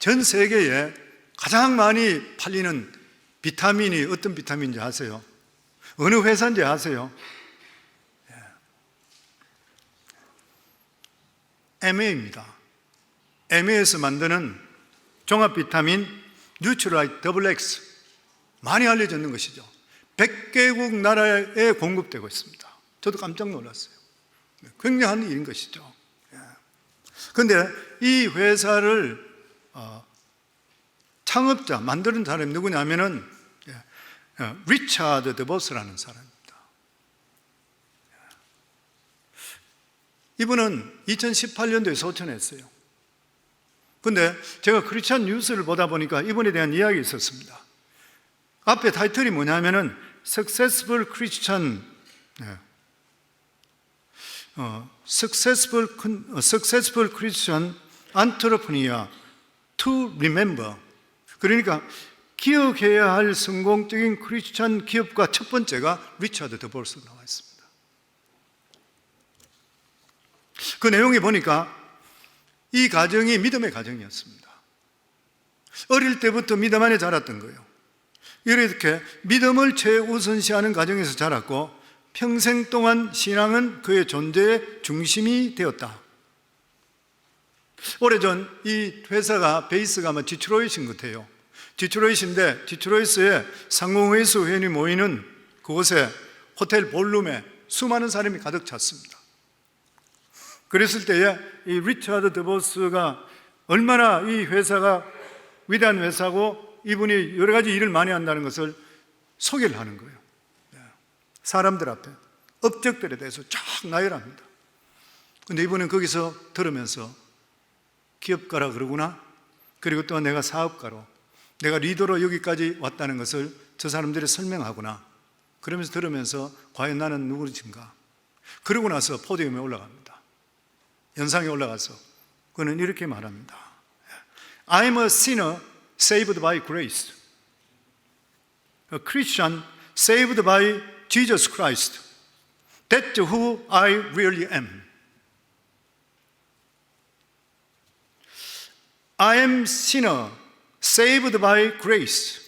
전 세계에 가장 많이 팔리는 비타민이 어떤 비타민인지 아세요? 어느 회사인지 아세요? MA입니다. MA에서 만드는 종합 비타민 뉴트라이트 더블 X, 많이 알려져 있는 것이죠. 100개국 나라에 공급되고 있습니다. 저도 깜짝 놀랐어요. 굉장한 일인 것이죠. 그런데 이 회사를 창업자, 만드는 사람이 누구냐면은 리차드 드보스라는 사람입니다. 이분은 2018년도에 소천했어요. 근데 제가 크리스천 뉴스를 보다 보니까 이분에 대한 이야기가 있었습니다. 앞에 타이틀이 뭐냐면은 Successful Christian Entrepreneur to Remember. 그러니까 기억해야 할 성공적인 크리스천 기업가 첫 번째가 리차드 드보스가 나와 있습니다. 그 내용에 보니까 이 가정이 믿음의 가정이었습니다. 어릴 때부터 믿음 안에 자랐던 거예요. 이렇게 믿음을 최우선시하는 가정에서 자랐고 평생 동안 신앙은 그의 존재의 중심이 되었다. 오래전 이 회사가 베이스가 아마 디트로이트인 것 같아요. 디트로이트인데 디트로이트에 상공회수 회원이 모이는 그곳에 호텔 볼룸에 수많은 사람이 가득 찼습니다. 그랬을 때에 이 리차드 드보스가 얼마나 이 회사가 위대한 회사고 이분이 여러 가지 일을 많이 한다는 것을 소개를 하는 거예요. 사람들 앞에 업적들에 대해서 쫙 나열합니다. 그런데 이분은 거기서 들으면서 기업가라 그러구나, 그리고 또 내가 사업가로, 내가 리더로 여기까지 왔다는 것을 저 사람들이 설명하구나, 그러면서 들으면서 과연 나는 누구인가. 그러고 나서 포디움에 올라갑니다. 연상에 올라가서 그는 이렇게 말합니다. I'm a sinner saved by grace. A Christian saved by Jesus Christ. That's who I really am. I am sinner saved by grace.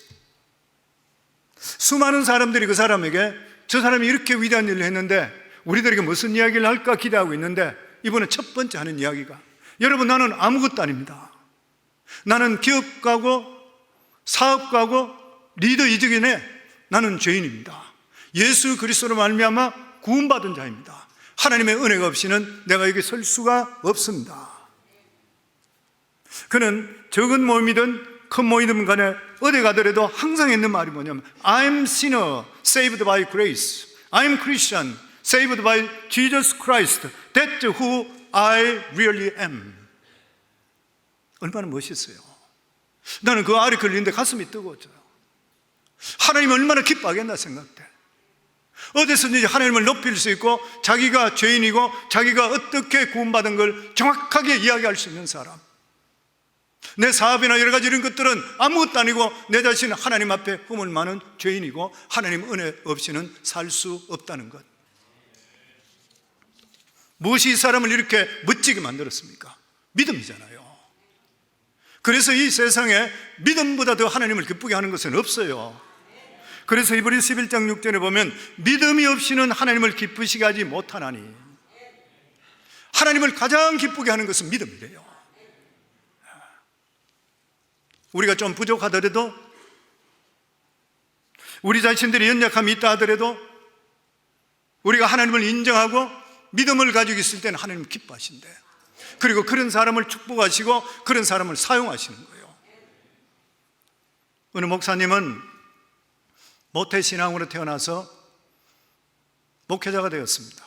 수많은 사람들이 그 사람에게 저 사람이 이렇게 위대한 일을 했는데 우리들에게 무슨 이야기를 할까 기대하고 있는데 이번에 첫 번째 하는 이야기가, 여러분, 나는 아무것도 아닙니다. 나는 기업가고 사업가고 리더 이직이네. 나는 죄인입니다. 예수 그리스도로 말미암아 구원받은 자입니다. 하나님의 은혜가 없이는 내가 여기 설 수가 없습니다. 그는 적은 모임이든 큰 모임이든 간에 어디 가더라도 항상 했는 말이 뭐냐면 I'm sinner saved by grace. I'm Christian saved by Jesus Christ. That's who I really am. 얼마나 멋있어요. 나는 그 알이 걸리는데 가슴이 뜨거워져요. 하나님 얼마나 기뻐하겠나 생각돼. 어디서든지 하나님을 높일 수 있고 자기가 죄인이고 자기가 어떻게 구원받은 걸 정확하게 이야기할 수 있는 사람. 내 사업이나 여러 가지 이런 것들은 아무것도 아니고 내 자신은 하나님 앞에 흠을 많은 죄인이고 하나님 은혜 없이는 살 수 없다는 것. 무엇이 이 사람을 이렇게 멋지게 만들었습니까? 믿음이잖아요. 그래서 이 세상에 믿음보다 더 하나님을 기쁘게 하는 것은 없어요. 그래서 이브리 11장 6절에 보면 믿음이 없이는 하나님을 기쁘시게 하지 못하나니, 하나님을 가장 기쁘게 하는 것은 믿음이래요. 우리가 좀 부족하더라도, 우리 자신들이 연약함이 있다 하더라도 우리가 하나님을 인정하고 믿음을 가지고 있을 때는 하나님 기뻐하신대. 그리고 그런 사람을 축복하시고 그런 사람을 사용하시는 거예요. 어느 목사님은 모태신앙으로 태어나서 목회자가 되었습니다.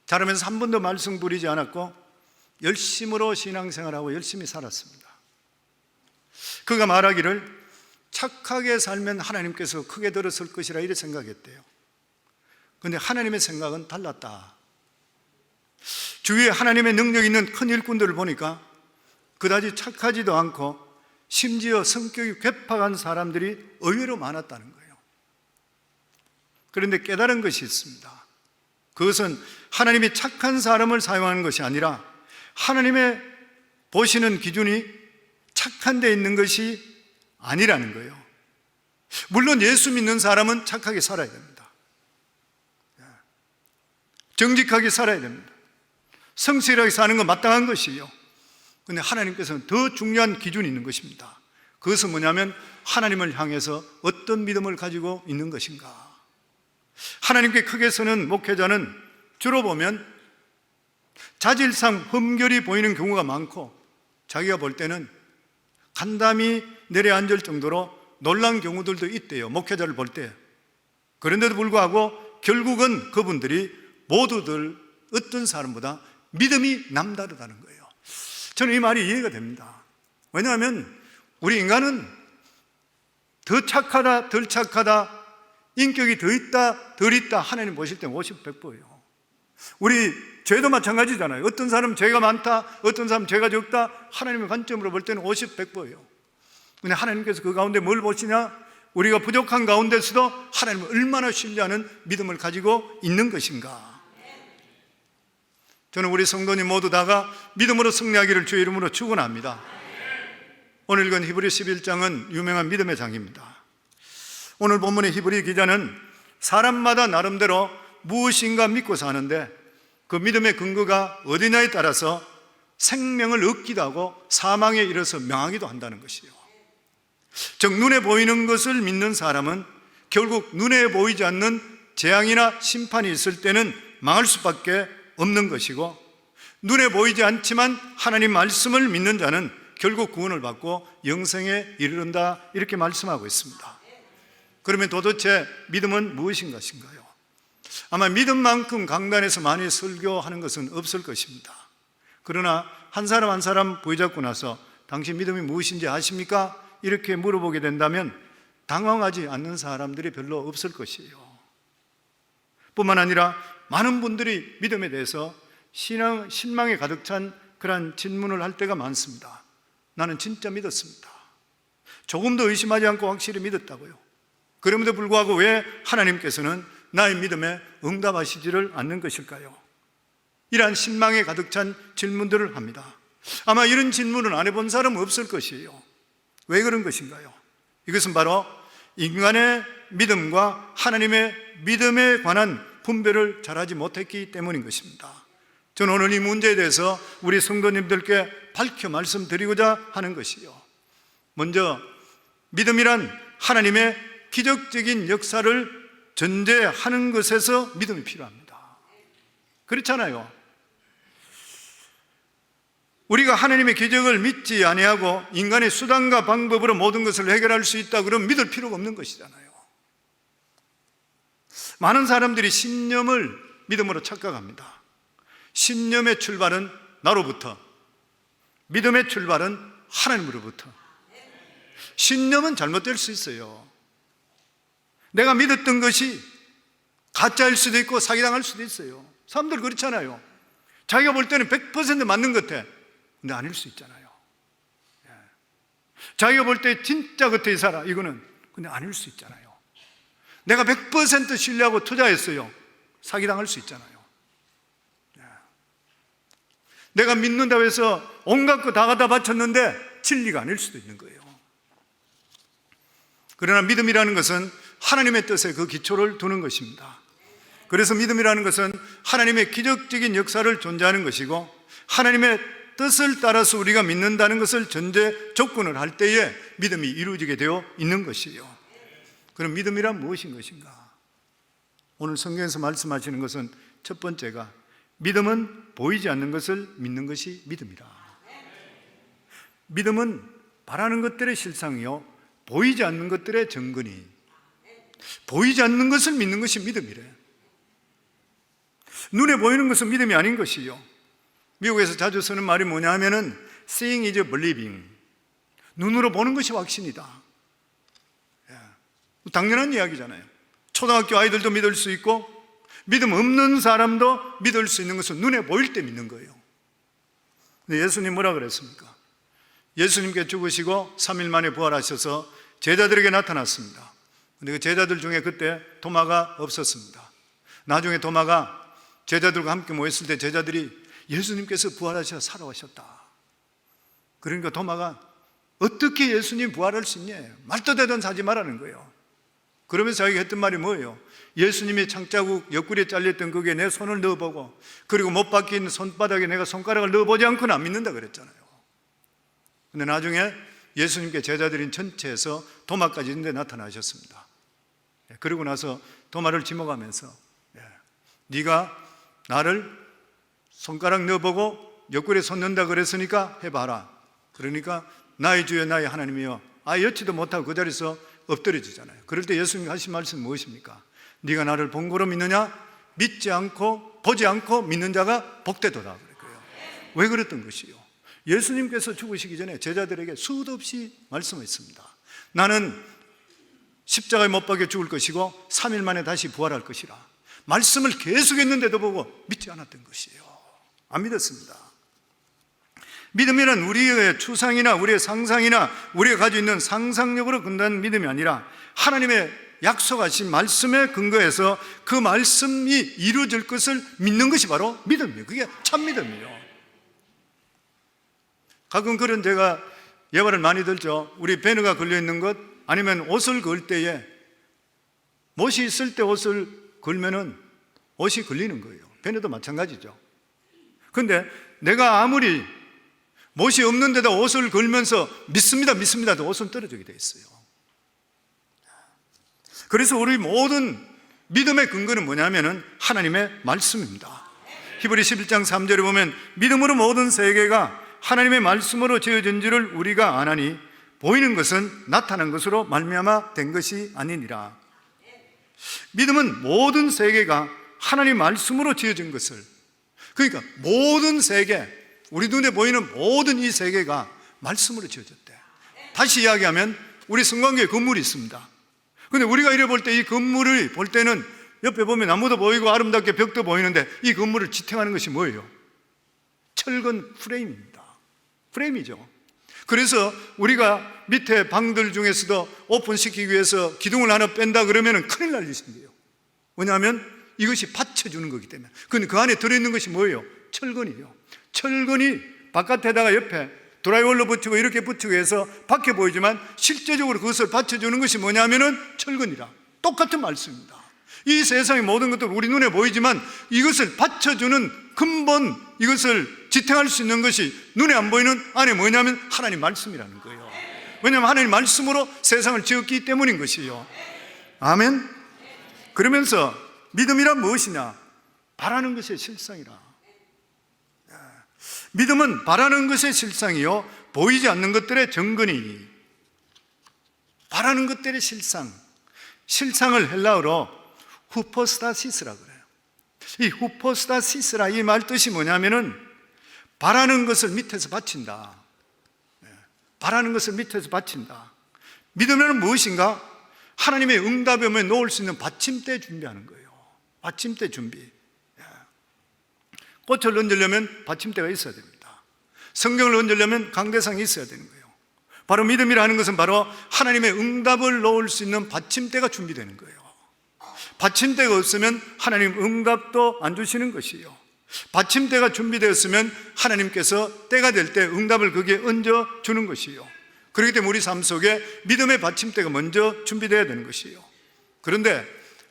자라면서 한 번도 말썽 부리지 않았고 열심으로 신앙생활하고 열심히 살았습니다. 그가 말하기를 착하게 살면 하나님께서 크게 들어설 것이라 이렇게 생각했대요. 그런데 하나님의 생각은 달랐다. 주위에 하나님의 능력이 있는 큰 일꾼들을 보니까 그다지 착하지도 않고 심지어 성격이 괴팍한 사람들이 의외로 많았다는 거예요. 그런데 깨달은 것이 있습니다. 그것은 하나님이 착한 사람을 사용하는 것이 아니라 하나님의 보시는 기준이 착한 데 있는 것이 아니라는 거예요. 물론 예수 믿는 사람은 착하게 살아야 됩니다. 정직하게 살아야 됩니다. 성실하게 사는 건 마땅한 것이에요. 그런데 하나님께서는 더 중요한 기준이 있는 것입니다. 그것은 뭐냐면 하나님을 향해서 어떤 믿음을 가지고 있는 것인가. 하나님께 크게 서는 목회자는 주로 보면 자질상 흠결이 보이는 경우가 많고, 자기가 볼 때는 간담이 내려앉을 정도로 놀란 경우들도 있대요, 목회자를 볼 때. 그런데도 불구하고 결국은 그분들이 모두들 어떤 사람보다 믿음이 남다르다는 거예요. 저는 이 말이 이해가 됩니다. 왜냐하면 우리 인간은 더 착하다 덜 착하다, 인격이 더 있다 덜 있다, 하나님 보실 때 50-100%예요. 우리 죄도 마찬가지잖아요. 어떤 사람은 죄가 많다, 어떤 사람은 죄가 적다, 하나님의 관점으로 볼 때는 50-100%예요. 근데 하나님께서 그 가운데 뭘 보시냐? 우리가 부족한 가운데서도 하나님을 얼마나 신뢰하는 믿음을 가지고 있는 것인가. 저는 우리 성도님 모두 다가 믿음으로 승리하기를 주의 이름으로 축원합니다. 오늘 읽은 히브리 11장은 유명한 믿음의 장입니다. 오늘 본문의 히브리 기자는 사람마다 나름대로 무엇인가 믿고 사는데 그 믿음의 근거가 어디냐에 따라서 생명을 얻기도 하고 사망에 이르러서 명하기도 한다는 것이에요. 즉 눈에 보이는 것을 믿는 사람은 결국 눈에 보이지 않는 재앙이나 심판이 있을 때는 망할 수밖에 없는 것이고, 눈에 보이지 않지만 하나님 말씀을 믿는 자는 결국 구원을 받고 영생에 이르른다, 이렇게 말씀하고 있습니다. 그러면 도대체 믿음은 무엇인 것인가요? 아마 믿음만큼 강단에서 많이 설교하는 것은 없을 것입니다. 그러나 한 사람 한 사람 부여잡고 나서 당신 믿음이 무엇인지 아십니까? 이렇게 물어보게 된다면 당황하지 않는 사람들이 별로 없을 것이에요. 뿐만 아니라 많은 분들이 믿음에 대해서 신망에 가득 찬 그런 질문을 할 때가 많습니다. 나는 진짜 믿었습니다. 조금도 의심하지 않고 확실히 믿었다고요. 그럼에도 불구하고 왜 하나님께서는 나의 믿음에 응답하시지를 않는 것일까요? 이러한 신망에 가득 찬 질문들을 합니다. 아마 이런 질문을 안 해본 사람은 없을 것이에요. 왜 그런 것인가요? 이것은 바로 인간의 믿음과 하나님의 믿음에 관한 분별을 잘하지 못했기 때문인 것입니다. 저는 오늘 이 문제에 대해서 우리 성도님들께 밝혀 말씀드리고자 하는 것이요, 먼저 믿음이란 하나님의 기적적인 역사를 전제하는 것에서 믿음이 필요합니다. 그렇잖아요. 우리가 하나님의 기적을 믿지 아니하고 인간의 수단과 방법으로 모든 것을 해결할 수 있다 그러면 믿을 필요가 없는 것이잖아요. 많은 사람들이 신념을 믿음으로 착각합니다. 신념의 출발은 나로부터, 믿음의 출발은 하나님으로부터. 신념은 잘못될 수 있어요. 내가 믿었던 것이 가짜일 수도 있고 사기당할 수도 있어요. 사람들 그렇잖아요. 자기가 볼 때는 100% 맞는 것 같아. 근데 아닐 수 있잖아요. 자기가 볼 때 진짜 같아 이 사람, 이거는. 근데 아닐 수 있잖아요. 내가 100% 신뢰하고 투자했어요. 사기당할 수 있잖아요. 내가 믿는다고 해서 온갖 거 다 갖다 바쳤는데 진리가 아닐 수도 있는 거예요. 그러나 믿음이라는 것은 하나님의 뜻에 그 기초를 두는 것입니다. 그래서 믿음이라는 것은 하나님의 기적적인 역사를 존재하는 것이고, 하나님의 뜻을 따라서 우리가 믿는다는 것을 전제 조건을 할 때에 믿음이 이루어지게 되어 있는 것이에요. 그럼 믿음이란 무엇인 것인가? 오늘 성경에서 말씀하시는 것은 첫 번째가 믿음은 보이지 않는 것을 믿는 것이 믿음이다. 믿음은 바라는 것들의 실상이요, 보이지 않는 것들의 정근이. 보이지 않는 것을 믿는 것이 믿음이래. 눈에 보이는 것은 믿음이 아닌 것이요. 미국에서 자주 쓰는 말이 뭐냐 하면은 Seeing is believing. 눈으로 보는 것이 확신이다. 당연한 이야기잖아요. 초등학교 아이들도 믿을 수 있고 믿음 없는 사람도 믿을 수 있는 것은 눈에 보일 때 믿는 거예요. 근데 예수님 뭐라 그랬습니까? 예수님께 죽으시고 3일 만에 부활하셔서 제자들에게 나타났습니다. 근데 그 제자들 중에 그때 도마가 없었습니다. 나중에 도마가 제자들과 함께 모였을 때 제자들이 예수님께서 부활하셔서 살아오셨다. 그러니까 도마가 어떻게 예수님 부활할 수 있냐? 말도 되던 하지 말라는 거예요. 그러면서 자기가 했던 말이 뭐예요? 예수님이 창자국 옆구리에 잘렸던 거기에 내 손을 넣어보고, 그리고 못 박힌 손바닥에 내가 손가락을 넣어보지 않고는 안 믿는다 그랬잖아요. 근데 나중에 예수님께 제자들인 전체에서 도마까지 있는데 나타나셨습니다. 그러고 나서 도마를 지목하면서, 네가 나를 손가락 넣어보고 옆구리에 손 넣는다 그랬으니까 해봐라. 그러니까 나의 주여 나의 하나님이여, 여치도 못하고 그 자리에서 엎드려지잖아요. 그럴 때 예수님이 하신 말씀은 무엇입니까? 네가 나를 본 거로 믿느냐? 믿지 않고 보지 않고 믿는 자가 복되도다 그랬고요. 왜 그랬던 것이요? 예수님께서 죽으시기 전에 제자들에게 수도 없이 말씀했습니다. 나는 십자가에 못 박혀 죽을 것이고 3일 만에 다시 부활할 것이라 말씀을 계속했는데도 보고 믿지 않았던 것이에요. 안 믿었습니다. 믿음이란 우리의 추상이나 우리의 상상이나 우리가 가지고 있는 상상력으로 근거한 믿음이 아니라 하나님의 약속하신 말씀에 근거해서 그 말씀이 이루어질 것을 믿는 것이 바로 믿음이에요. 그게 참 믿음이에요. 가끔 그런 제가 예화를 많이 들죠. 우리 배너가 걸려있는 것, 아니면 옷을 걸 때에 못이 있을 때 옷을 걸면은 옷이 걸리는 거예요. 배너도 마찬가지죠. 그런데 내가 아무리 못이 없는데도 옷을 걸면서 믿습니다 믿습니다도 옷은 떨어지게 돼 있어요. 그래서 우리 모든 믿음의 근거는 뭐냐면은 하나님의 말씀입니다. 히브리 11장 3절에 보면 믿음으로 모든 세계가 하나님의 말씀으로 지어진 줄을 우리가 아나니 보이는 것은 나타난 것으로 말미암아 된 것이 아니니라. 믿음은 모든 세계가 하나님 말씀으로 지어진 것을, 그러니까 모든 세계, 우리 눈에 보이는 모든 이 세계가 말씀으로 지어졌대. 다시 이야기하면 우리 성관계에 건물이 있습니다. 근데 우리가 이래 볼 때 이 건물을 볼 때는 옆에 보면 나무도 보이고 아름답게 벽도 보이는데 이 건물을 지탱하는 것이 뭐예요? 철근 프레임입니다. 프레임이죠. 그래서 우리가 밑에 방들 중에서도 오픈시키기 위해서 기둥을 하나 뺀다 그러면 큰일 날 일이에요. 왜냐하면 이것이 받쳐주는 거기 때문에. 근데 그 안에 들어있는 것이 뭐예요? 철근이요. 철근이 바깥에다가 옆에 드라이월로 붙이고 이렇게 붙이고 해서 밖에 보이지만 실제적으로 그것을 받쳐주는 것이 뭐냐면은 철근이라. 똑같은 말씀입니다. 이 세상의 모든 것들 우리 눈에 보이지만 이것을 받쳐주는 근본, 이것을 지탱할 수 있는 것이 눈에 안 보이는 안에 뭐냐면 하나님 말씀이라는 거예요. 왜냐하면 하나님 말씀으로 세상을 지었기 때문인 것이에요. 아멘. 그러면서 믿음이란 무엇이냐? 바라는 것의 실상이라. 믿음은 바라는 것의 실상이요 보이지 않는 것들의 정근이니. 바라는 것들의 실상, 실상을 헬라어로 후포스타시스라고 그래요. 이 후포스타시스라 이 말 뜻이 뭐냐면은 바라는 것을 밑에서 바친다. 바라는 것을 밑에서 바친다. 믿음은 무엇인가? 하나님의 응답에 오면 놓을 수 있는 받침대 준비하는 거예요. 받침대 준비. 꽃을 얹으려면 받침대가 있어야 됩니다. 성경을 얹으려면 강대상이 있어야 되는 거예요. 바로 믿음이라는 것은 바로 하나님의 응답을 놓을 수 있는 받침대가 준비되는 거예요. 받침대가 없으면 하나님 응답도 안 주시는 것이에요. 받침대가 준비되었으면 하나님께서 때가 될 때 응답을 거기에 얹어주는 것이에요. 그렇기 때문에 우리 삶 속에 믿음의 받침대가 먼저 준비되어야 되는 것이에요. 그런데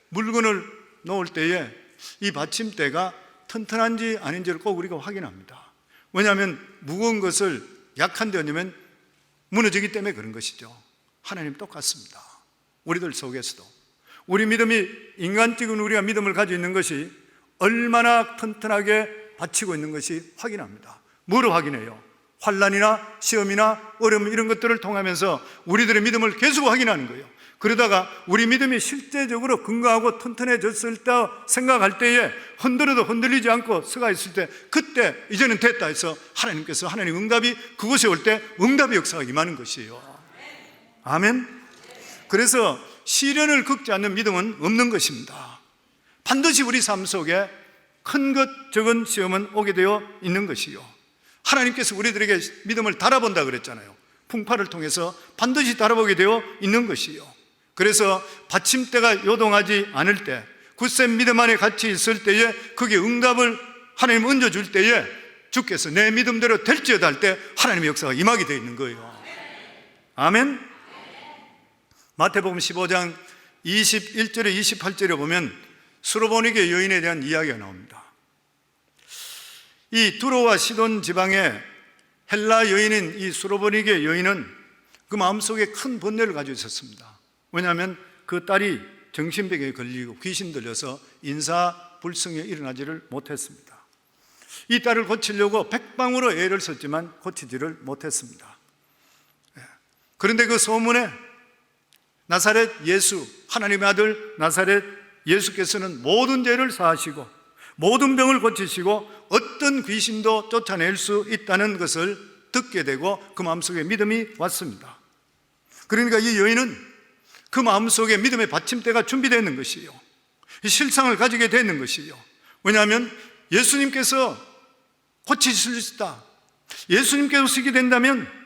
물건을 놓을 때에 이 받침대가 튼튼한지 아닌지를 꼭 우리가 확인합니다. 왜냐하면 무거운 것을 약한 데 얹으면 무너지기 때문에 그런 것이죠. 하나님 똑같습니다. 우리들 속에서도 우리 믿음이, 인간적인 우리가 믿음을 가지고 있는 것이 얼마나 튼튼하게 받치고 있는 것이 확인합니다. 뭐로 확인해요? 환난이나 시험이나 어려움 이런 것들을 통하면서 우리들의 믿음을 계속 확인하는 거예요. 그러다가 우리 믿음이 실제적으로 건강하고 튼튼해졌을 때 생각할 때에 흔들어도 흔들리지 않고 서가 있을 때 그때 이제는 됐다 해서 하나님께서 하나님 응답이 그곳에 올 때 응답의 역사가 임하는 것이에요. 아멘. 그래서 시련을 겪지 않는 믿음은 없는 것입니다. 반드시 우리 삶 속에 큰 것 적은 시험은 오게 되어 있는 것이요, 하나님께서 우리들에게 믿음을 달아본다 그랬잖아요. 풍파를 통해서 반드시 달아보게 되어 있는 것이요. 그래서 받침대가 요동하지 않을 때, 굳센 믿음 안에 같이 있을 때에 거기에 응답을 하나님 얹어줄 때에 주께서 내 믿음대로 될지어다 할 때 하나님의 역사가 임하게 되어 있는 거예요. 아멘? 마태복음 15장 21절에 28절에 보면 수로보니게 여인에 대한 이야기가 나옵니다. 이 두로와 시돈 지방의 헬라 여인인 이 수로보니게 여인은 그 마음속에 큰 번뇌를 가지고 있었습니다. 왜냐하면 그 딸이 정신병에 걸리고 귀신 들려서 인사불성에 일어나지를 못했습니다. 이 딸을 고치려고 백방으로 애를 썼지만 고치지를 못했습니다. 그런데 그 소문에 나사렛 예수, 하나님의 아들 나사렛 예수께서는 모든 죄를 사하시고 모든 병을 고치시고 어떤 귀신도 쫓아낼 수 있다는 것을 듣게 되고 그 마음속에 믿음이 왔습니다. 그러니까 이 여인은 그 마음속에 믿음의 받침대가 준비되는 것이요, 실상을 가지게 되는 것이요. 왜냐하면 예수님께서 고치실 수 있다, 예수님께서 오시게 된다면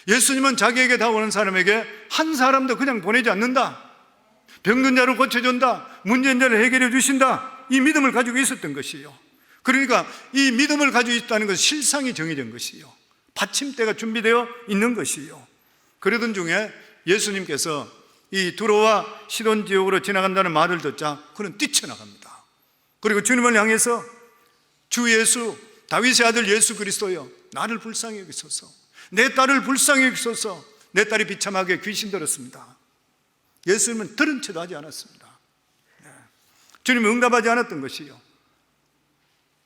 예수님은 자기에게 다오는 사람에게 한 사람도 그냥 보내지 않는다, 병든 자를 고쳐준다, 문제인 자를 해결해 주신다, 이 믿음을 가지고 있었던 것이요. 그러니까 이 믿음을 가지고 있다는 것은 실상이 정해진 것이요, 받침대가 준비되어 있는 것이요. 그러던 중에 예수님께서 이 두로와 시돈 지역으로 지나간다는 말을 듣자 그는 뛰쳐나갑니다. 그리고 주님을 향해서 주 예수, 다윗의 아들 예수 그리스도여, 나를 불쌍히 여기소서, 내 딸을 불쌍히 여기소서, 내 딸이 비참하게 귀신 들었습니다. 예수님은 들은 채도 하지 않았습니다. 주님은 응답하지 않았던 것이요.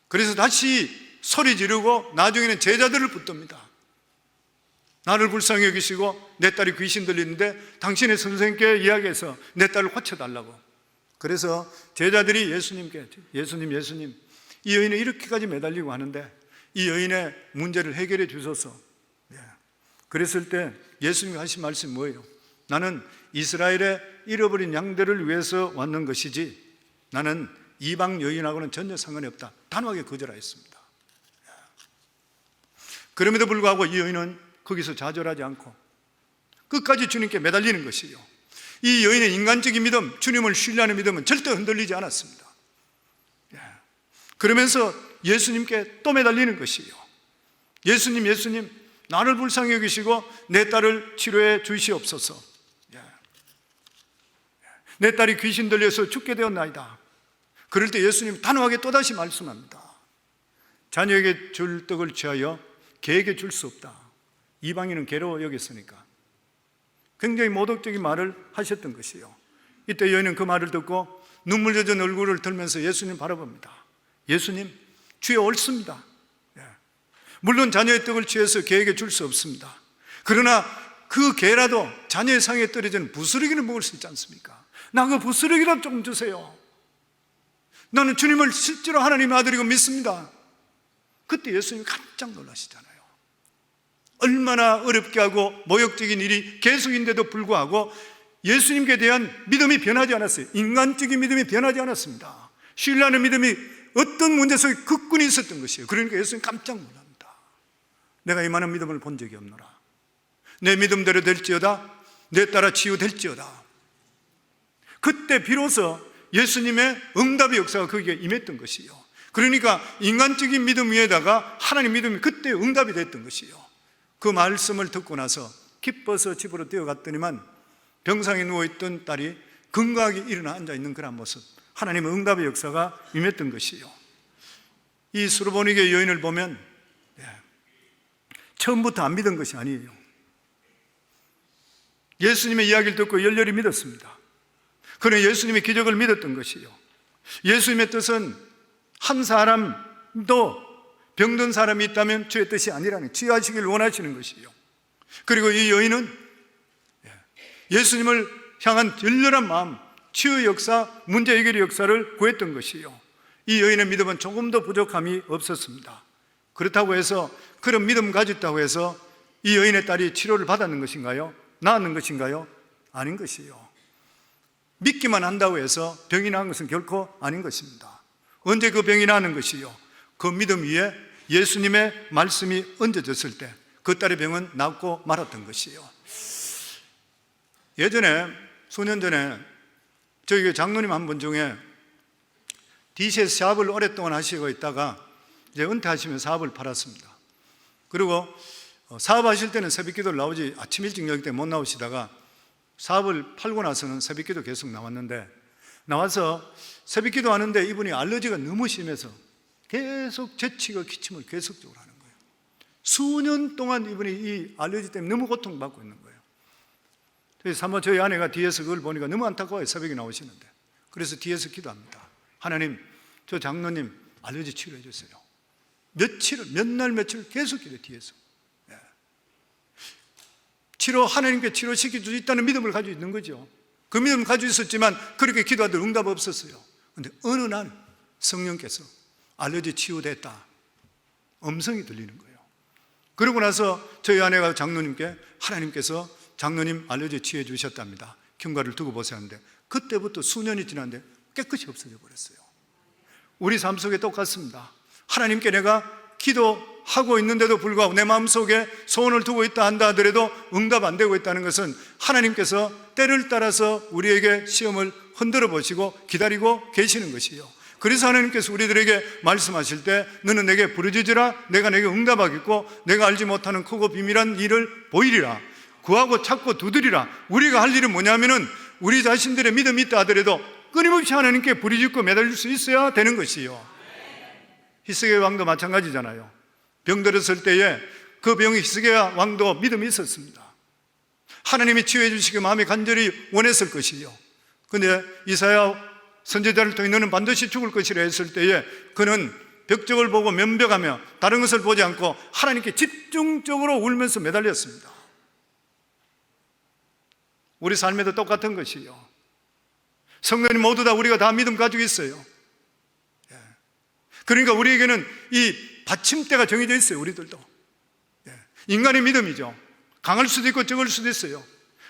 그래서 다시 소리 지르고 나중에는 제자들을 붙듭니다. 나를 불쌍히 여기시고 내 딸이 귀신 들리는데 당신의 선생님께 이야기해서 내 딸을 고쳐달라고. 그래서 제자들이 예수님께 예수님 이 여인은 이렇게까지 매달리고 하는데 이 여인의 문제를 해결해 주소서. 그랬을 때 예수님이 하신 말씀이 뭐예요? 나는 이스라엘의 잃어버린 양들을 위해서 왔는 것이지 나는 이방 여인하고는 전혀 상관이 없다, 단호하게 거절하였습니다. 그럼에도 불구하고 이 여인은 거기서 좌절하지 않고 끝까지 주님께 매달리는 것이요, 이 여인의 인간적인 믿음, 주님을 신뢰하는 믿음은 절대 흔들리지 않았습니다. 그러면서 예수님께 또 매달리는 것이요, 예수님 나를 불쌍히 여기시고 내 딸을 치료해 주시옵소서. 내 딸이 귀신 들려서 죽게 되었나이다. 그럴 때 예수님 단호하게 또다시 말씀합니다. 자녀에게 줄 떡을 취하여 개에게 줄 수 없다. 이방인은 괴로워 여겼으니까. 굉장히 모독적인 말을 하셨던 것이요. 이때 여인은 그 말을 듣고 눈물 젖은 얼굴을 들면서 예수님 바라봅니다. 예수님, 주여 옳습니다. 물론 자녀의 떡을 취해서 개에게 줄 수 없습니다. 그러나 그 개라도 자녀의 상에 떨어지는 부스러기는 먹을 수 있지 않습니까? 나 그 부스러기라도 좀 주세요. 나는 주님을 실제로 하나님의 아들이고 믿습니다. 그때 예수님이 깜짝 놀라시잖아요. 얼마나 어렵게 하고 모욕적인 일이 계속인데도 불구하고 예수님께 대한 믿음이 변하지 않았어요. 인간적인 믿음이 변하지 않았습니다. 신뢰하는 믿음이 어떤 문제 속에 굳건히 있었던 것이에요. 그러니까 예수님 깜짝 놀랍니다. 내가 이만한 믿음을 본 적이 없노라. 내 믿음대로 될지어다, 내 따라 치유될지어다. 그때 비로소 예수님의 응답의 역사가 거기에 임했던 것이요. 그러니까 인간적인 믿음 위에다가 하나님 믿음이 그때 응답이 됐던 것이요. 그 말씀을 듣고 나서 기뻐서 집으로 뛰어갔더니만 병상에 누워있던 딸이 건강하게 일어나 앉아있는 그런 모습, 하나님의 응답의 역사가 임했던 것이요. 이 수르보니게 여인을 보면 처음부터 안 믿은 것이 아니에요. 예수님의 이야기를 듣고 열렬히 믿었습니다. 그는 예수님의 기적을 믿었던 것이요. 예수님의 뜻은 한 사람도 병든 사람이 있다면 주의 뜻이 아니라는, 치유하시길 원하시는 것이요. 그리고 이 여인은 예수님을 향한 열렬한 마음, 치유 역사, 문제 해결의 역사를 구했던 것이요. 이 여인의 믿음은 조금도 부족함이 없었습니다. 그렇다고 해서, 그런 믿음 가졌다고 해서 이 여인의 딸이 치료를 받았는 것인가요? 나았는 것인가요? 아닌 것이요. 믿기만 한다고 해서 병이 나은 것은 결코 아닌 것입니다. 언제 그 병이 나는 것이요? 그 믿음 위에 예수님의 말씀이 얹어졌을 때 그 딸의 병은 낫고 말았던 것이요. 예전에 수년 전에 저희 교회 장로님 한 분 중에 DC에서 사업을 오랫동안 하시고 있다가 이제 은퇴하시면 사업을 팔았습니다. 그리고 사업하실 때는 새벽기도를 나오지 아침 일찍 여기 때문에 못 나오시다가 사업을 팔고 나서는 새벽기도 계속 나왔는데, 나와서 새벽기도 하는데 이분이 알러지가 너무 심해서 계속 재치가 기침을 계속적으로 하는 거예요. 수년 동안 이분이 이 알러지 때문에 너무 고통받고 있는 거예요. 그래서 한번 저희 아내가 뒤에서 그걸 보니까 너무 안타까워요. 새벽에 나오시는데. 그래서 뒤에서 기도합니다. 하나님, 저 장로님 알러지 치료해 주세요. 몇 날 며칠 계속 기도해요. 뒤에서. 하나님께 치료시킬 수 있다는 믿음을 가지고 있는 거죠. 그 믿음을 가지고 있었지만 그렇게 기도하던 응답 없었어요. 그런데 어느 날 성령께서 알러지 치유됐다, 음성이 들리는 거예요. 그러고 나서 저희 아내가 장로님께, 하나님께서 장로님 알러지 치유해 주셨답니다, 경과를 두고 보세요 하는데, 그때부터 수년이 지났는데 깨끗이 없어져 버렸어요. 우리 삶 속에 똑같습니다. 하나님께 내가 기도하고 있는데도 불구하고 내 마음속에 소원을 두고 있다 한다 하더라도 응답 안 되고 있다는 것은 하나님께서 때를 따라서 우리에게 시험을 흔들어 보시고 기다리고 계시는 것이요. 그래서 하나님께서 우리들에게 말씀하실 때 너는 내게 부르짖으라, 내가 내게 응답하겠고 내가 알지 못하는 크고 비밀한 일을 보이리라, 구하고 찾고 두드리라. 우리가 할 일은 뭐냐면은 우리 자신들의 믿음이 있다 하더라도 끊임없이 하나님께 부르짖고 매달릴 수 있어야 되는 것이요. 히스기야 왕도 마찬가지잖아요. 병들었을 때에 그 병이 히스기야 왕도 믿음이 있었습니다. 하나님이 치유해 주시기 마음이 간절히 원했을 것이요. 그런데 이사야 선지자를 통해 너는 반드시 죽을 것이라 했을 때에 그는 벽적을 보고 면벽하며 다른 것을 보지 않고 하나님께 집중적으로 울면서 매달렸습니다. 우리 삶에도 똑같은 것이요. 성도님 모두 다 우리가 다 믿음 가지고 있어요. 그러니까 우리에게는 이 받침대가 정해져 있어요. 우리들도 인간의 믿음이죠. 강할 수도 있고 적을 수도 있어요.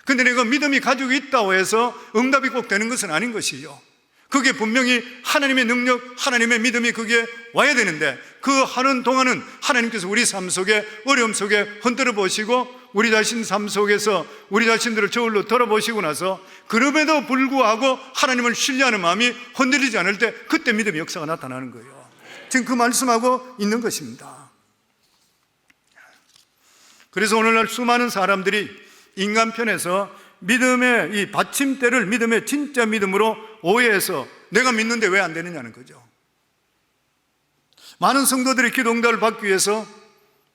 그런데 내가 믿음이 가지고 있다고 해서 응답이 꼭 되는 것은 아닌 것이요. 그게 분명히 하나님의 능력, 하나님의 믿음이 그게 와야 되는데, 그 하는 동안은 하나님께서 우리 삶 속에, 어려움 속에 흔들어 보시고 우리 자신 삶 속에서 우리 자신들을 저울로 들어보시고 나서 그럼에도 불구하고 하나님을 신뢰하는 마음이 흔들리지 않을 때 그때 믿음의 역사가 나타나는 거예요. 지금 그 말씀하고 있는 것입니다. 그래서 오늘날 수많은 사람들이 인간편에서 믿음의 이 받침대를 믿음의 진짜 믿음으로 오해해서 내가 믿는데 왜 안 되느냐는 거죠. 많은 성도들이 기도 응답을 받기 위해서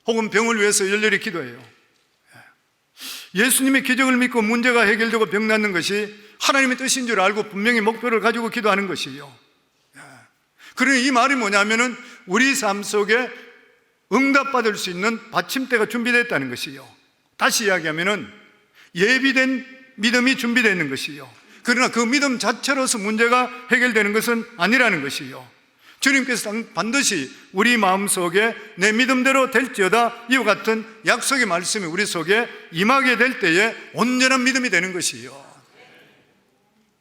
혹은 병을 위해서 열렬히 기도해요. 예수님의 기적을 믿고 문제가 해결되고 병 낫는 것이 하나님의 뜻인 줄 알고 분명히 목표를 가지고 기도하는 것이요. 그러니 이 말이 뭐냐면은 우리 삶 속에 응답받을 수 있는 받침대가 준비되어 있다는 것이요. 다시 이야기하면은 예비된 믿음이 준비되어 있는 것이요. 그러나 그 믿음 자체로서 문제가 해결되는 것은 아니라는 것이요. 주님께서 반드시 우리 마음속에 내 믿음대로 될지어다 이와 같은 약속의 말씀이 우리 속에 임하게 될 때에 온전한 믿음이 되는 것이요.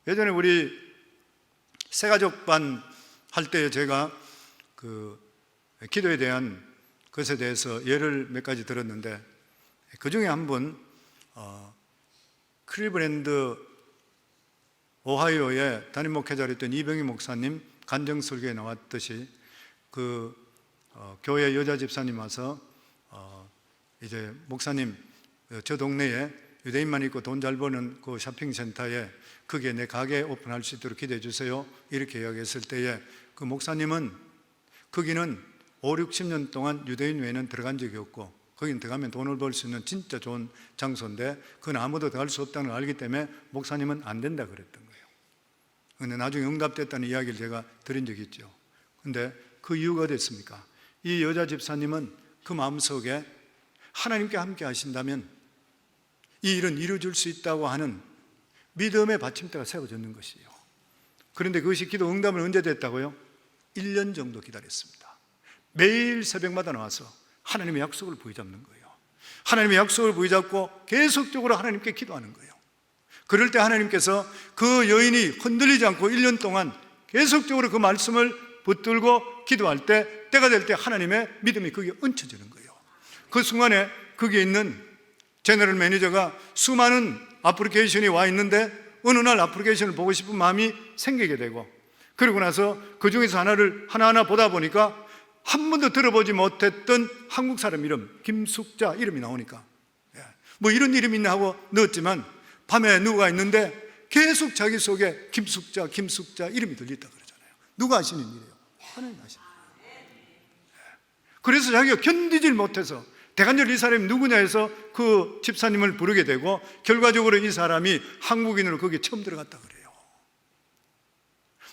예전에 우리 새가족반 할 때 제가 그 기도에 대한 것에 대해서 예를 몇 가지 들었는데, 그 중에 한 분 클리브랜드 오하이오에 담임 목회자로 했던 이병희 목사님 간증설교에 나왔듯이 그 교회 여자 집사님 와서 이제 목사님 저 동네에 유대인만 있고 돈 잘 버는 그 쇼핑센터에 그게 내 가게 오픈할 수 있도록 기도해 주세요 이렇게 이야기했을 때에 그 목사님은 거기는 5, 60년 동안 유대인 외에는 들어간 적이 없고 거긴 들어가면 돈을 벌 수 있는 진짜 좋은 장소인데 그건 아무도 들어갈 수 없다는 걸 알기 때문에 목사님은 안 된다 그랬던 거예요. 그런데 나중에 응답됐다는 이야기를 제가 들은 적이 있죠. 그런데 그 이유가 됐습니까? 이 여자 집사님은 그 마음속에 하나님께 함께 하신다면 이 일은 이루어질 수 있다고 하는 믿음의 받침대가 세워졌는 것이에요. 그런데 그것이 기도 응답은 언제 됐다고요? 1년 정도 기다렸습니다. 매일 새벽마다 나와서 하나님의 약속을 부여잡는 거예요. 하나님의 약속을 부여잡고 계속적으로 하나님께 기도하는 거예요. 그럴 때 하나님께서 그 여인이 흔들리지 않고 1년 동안 계속적으로 그 말씀을 붙들고 기도할 때 때가 될 때 하나님의 믿음이 거기에 얹혀지는 거예요. 그 순간에 거기에 있는 제너럴 매니저가 수많은 애플리케이션이 와 있는데 어느 날 애플리케이션을 보고 싶은 마음이 생기게 되고, 그리고 나서 그 중에서 하나를 하나하나 보다 보니까 한 번도 들어보지 못했던 한국 사람 이름, 김숙자 이름이 나오니까 뭐 이런 이름이 있나 하고 넣었지만 밤에 누가 있는데 계속 자기 속에 김숙자 이름이 들렸다 그러잖아요. 누가 아시는 일이에요? 하나님 아시는 일이에요. 그래서 자기가 견디질 못해서 대간절 이 사람이 누구냐 해서 그 집사님을 부르게 되고 결과적으로 이 사람이 한국인으로 거기에 처음 들어갔다 그래요.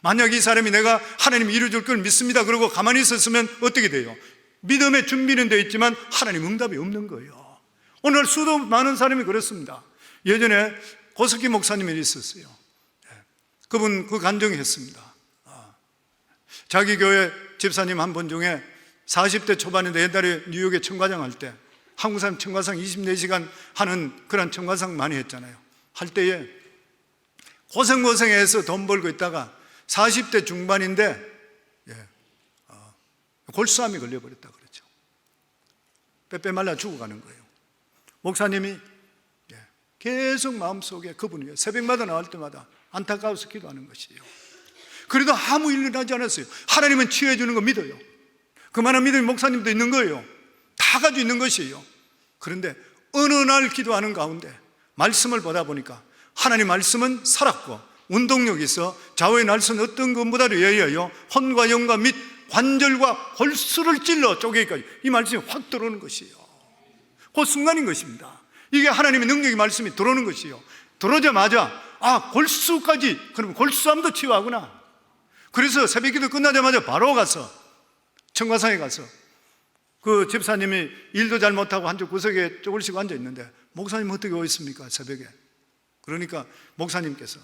만약 이 사람이 내가 하나님 이루어줄 걸 믿습니다 그러고 가만히 있었으면 어떻게 돼요? 믿음의 준비는 되어 있지만 하나님 응답이 없는 거예요. 오늘 수도 많은 사람이 그렇습니다. 예전에 고석기 목사님이 있었어요. 그분 그 간증이 했습니다. 자기 교회 집사님 한 분 중에 40대 초반인데 옛날에 뉴욕에 청과장 할 때 한국 사람 청과상 24시간 하는 그런 청과상 많이 했잖아요. 할 때에 고생해서 돈 벌고 있다가 40대 중반인데 골수암이 걸려버렸다 그러죠. 빼빼 말라 죽어가는 거예요. 목사님이 계속 마음속에 그분이 새벽마다 나올 때마다 안타까워서 기도하는 것이에요. 그래도 아무 일 일어나지 않았어요. 하나님은 치유해 주는 거 믿어요. 그만한 믿음이 목사님도 있는 거예요. 다 가지고 있는 것이에요. 그런데 어느 날 기도하는 가운데 말씀을 보다 보니까 하나님 말씀은 살았고 운동력이 있어 좌우의 날선 어떤 것보다도 예리하여 혼과 영과 및 관절과 골수를 찔러 쪼개기까지 이 말씀이 확 들어오는 것이에요. 그 순간인 것입니다. 이게 하나님의 능력의 말씀이 들어오는 것이에요. 들어오자마자 골수까지, 그럼 골수암도 치유하구나. 그래서 새벽기도 끝나자마자 바로 가서 청과상에 가서 그 집사님이 일도 잘 못하고 한쪽 구석에 쪼글씩 앉아있는데 목사님 어떻게 오셨습니까? 새벽에. 그러니까 목사님께서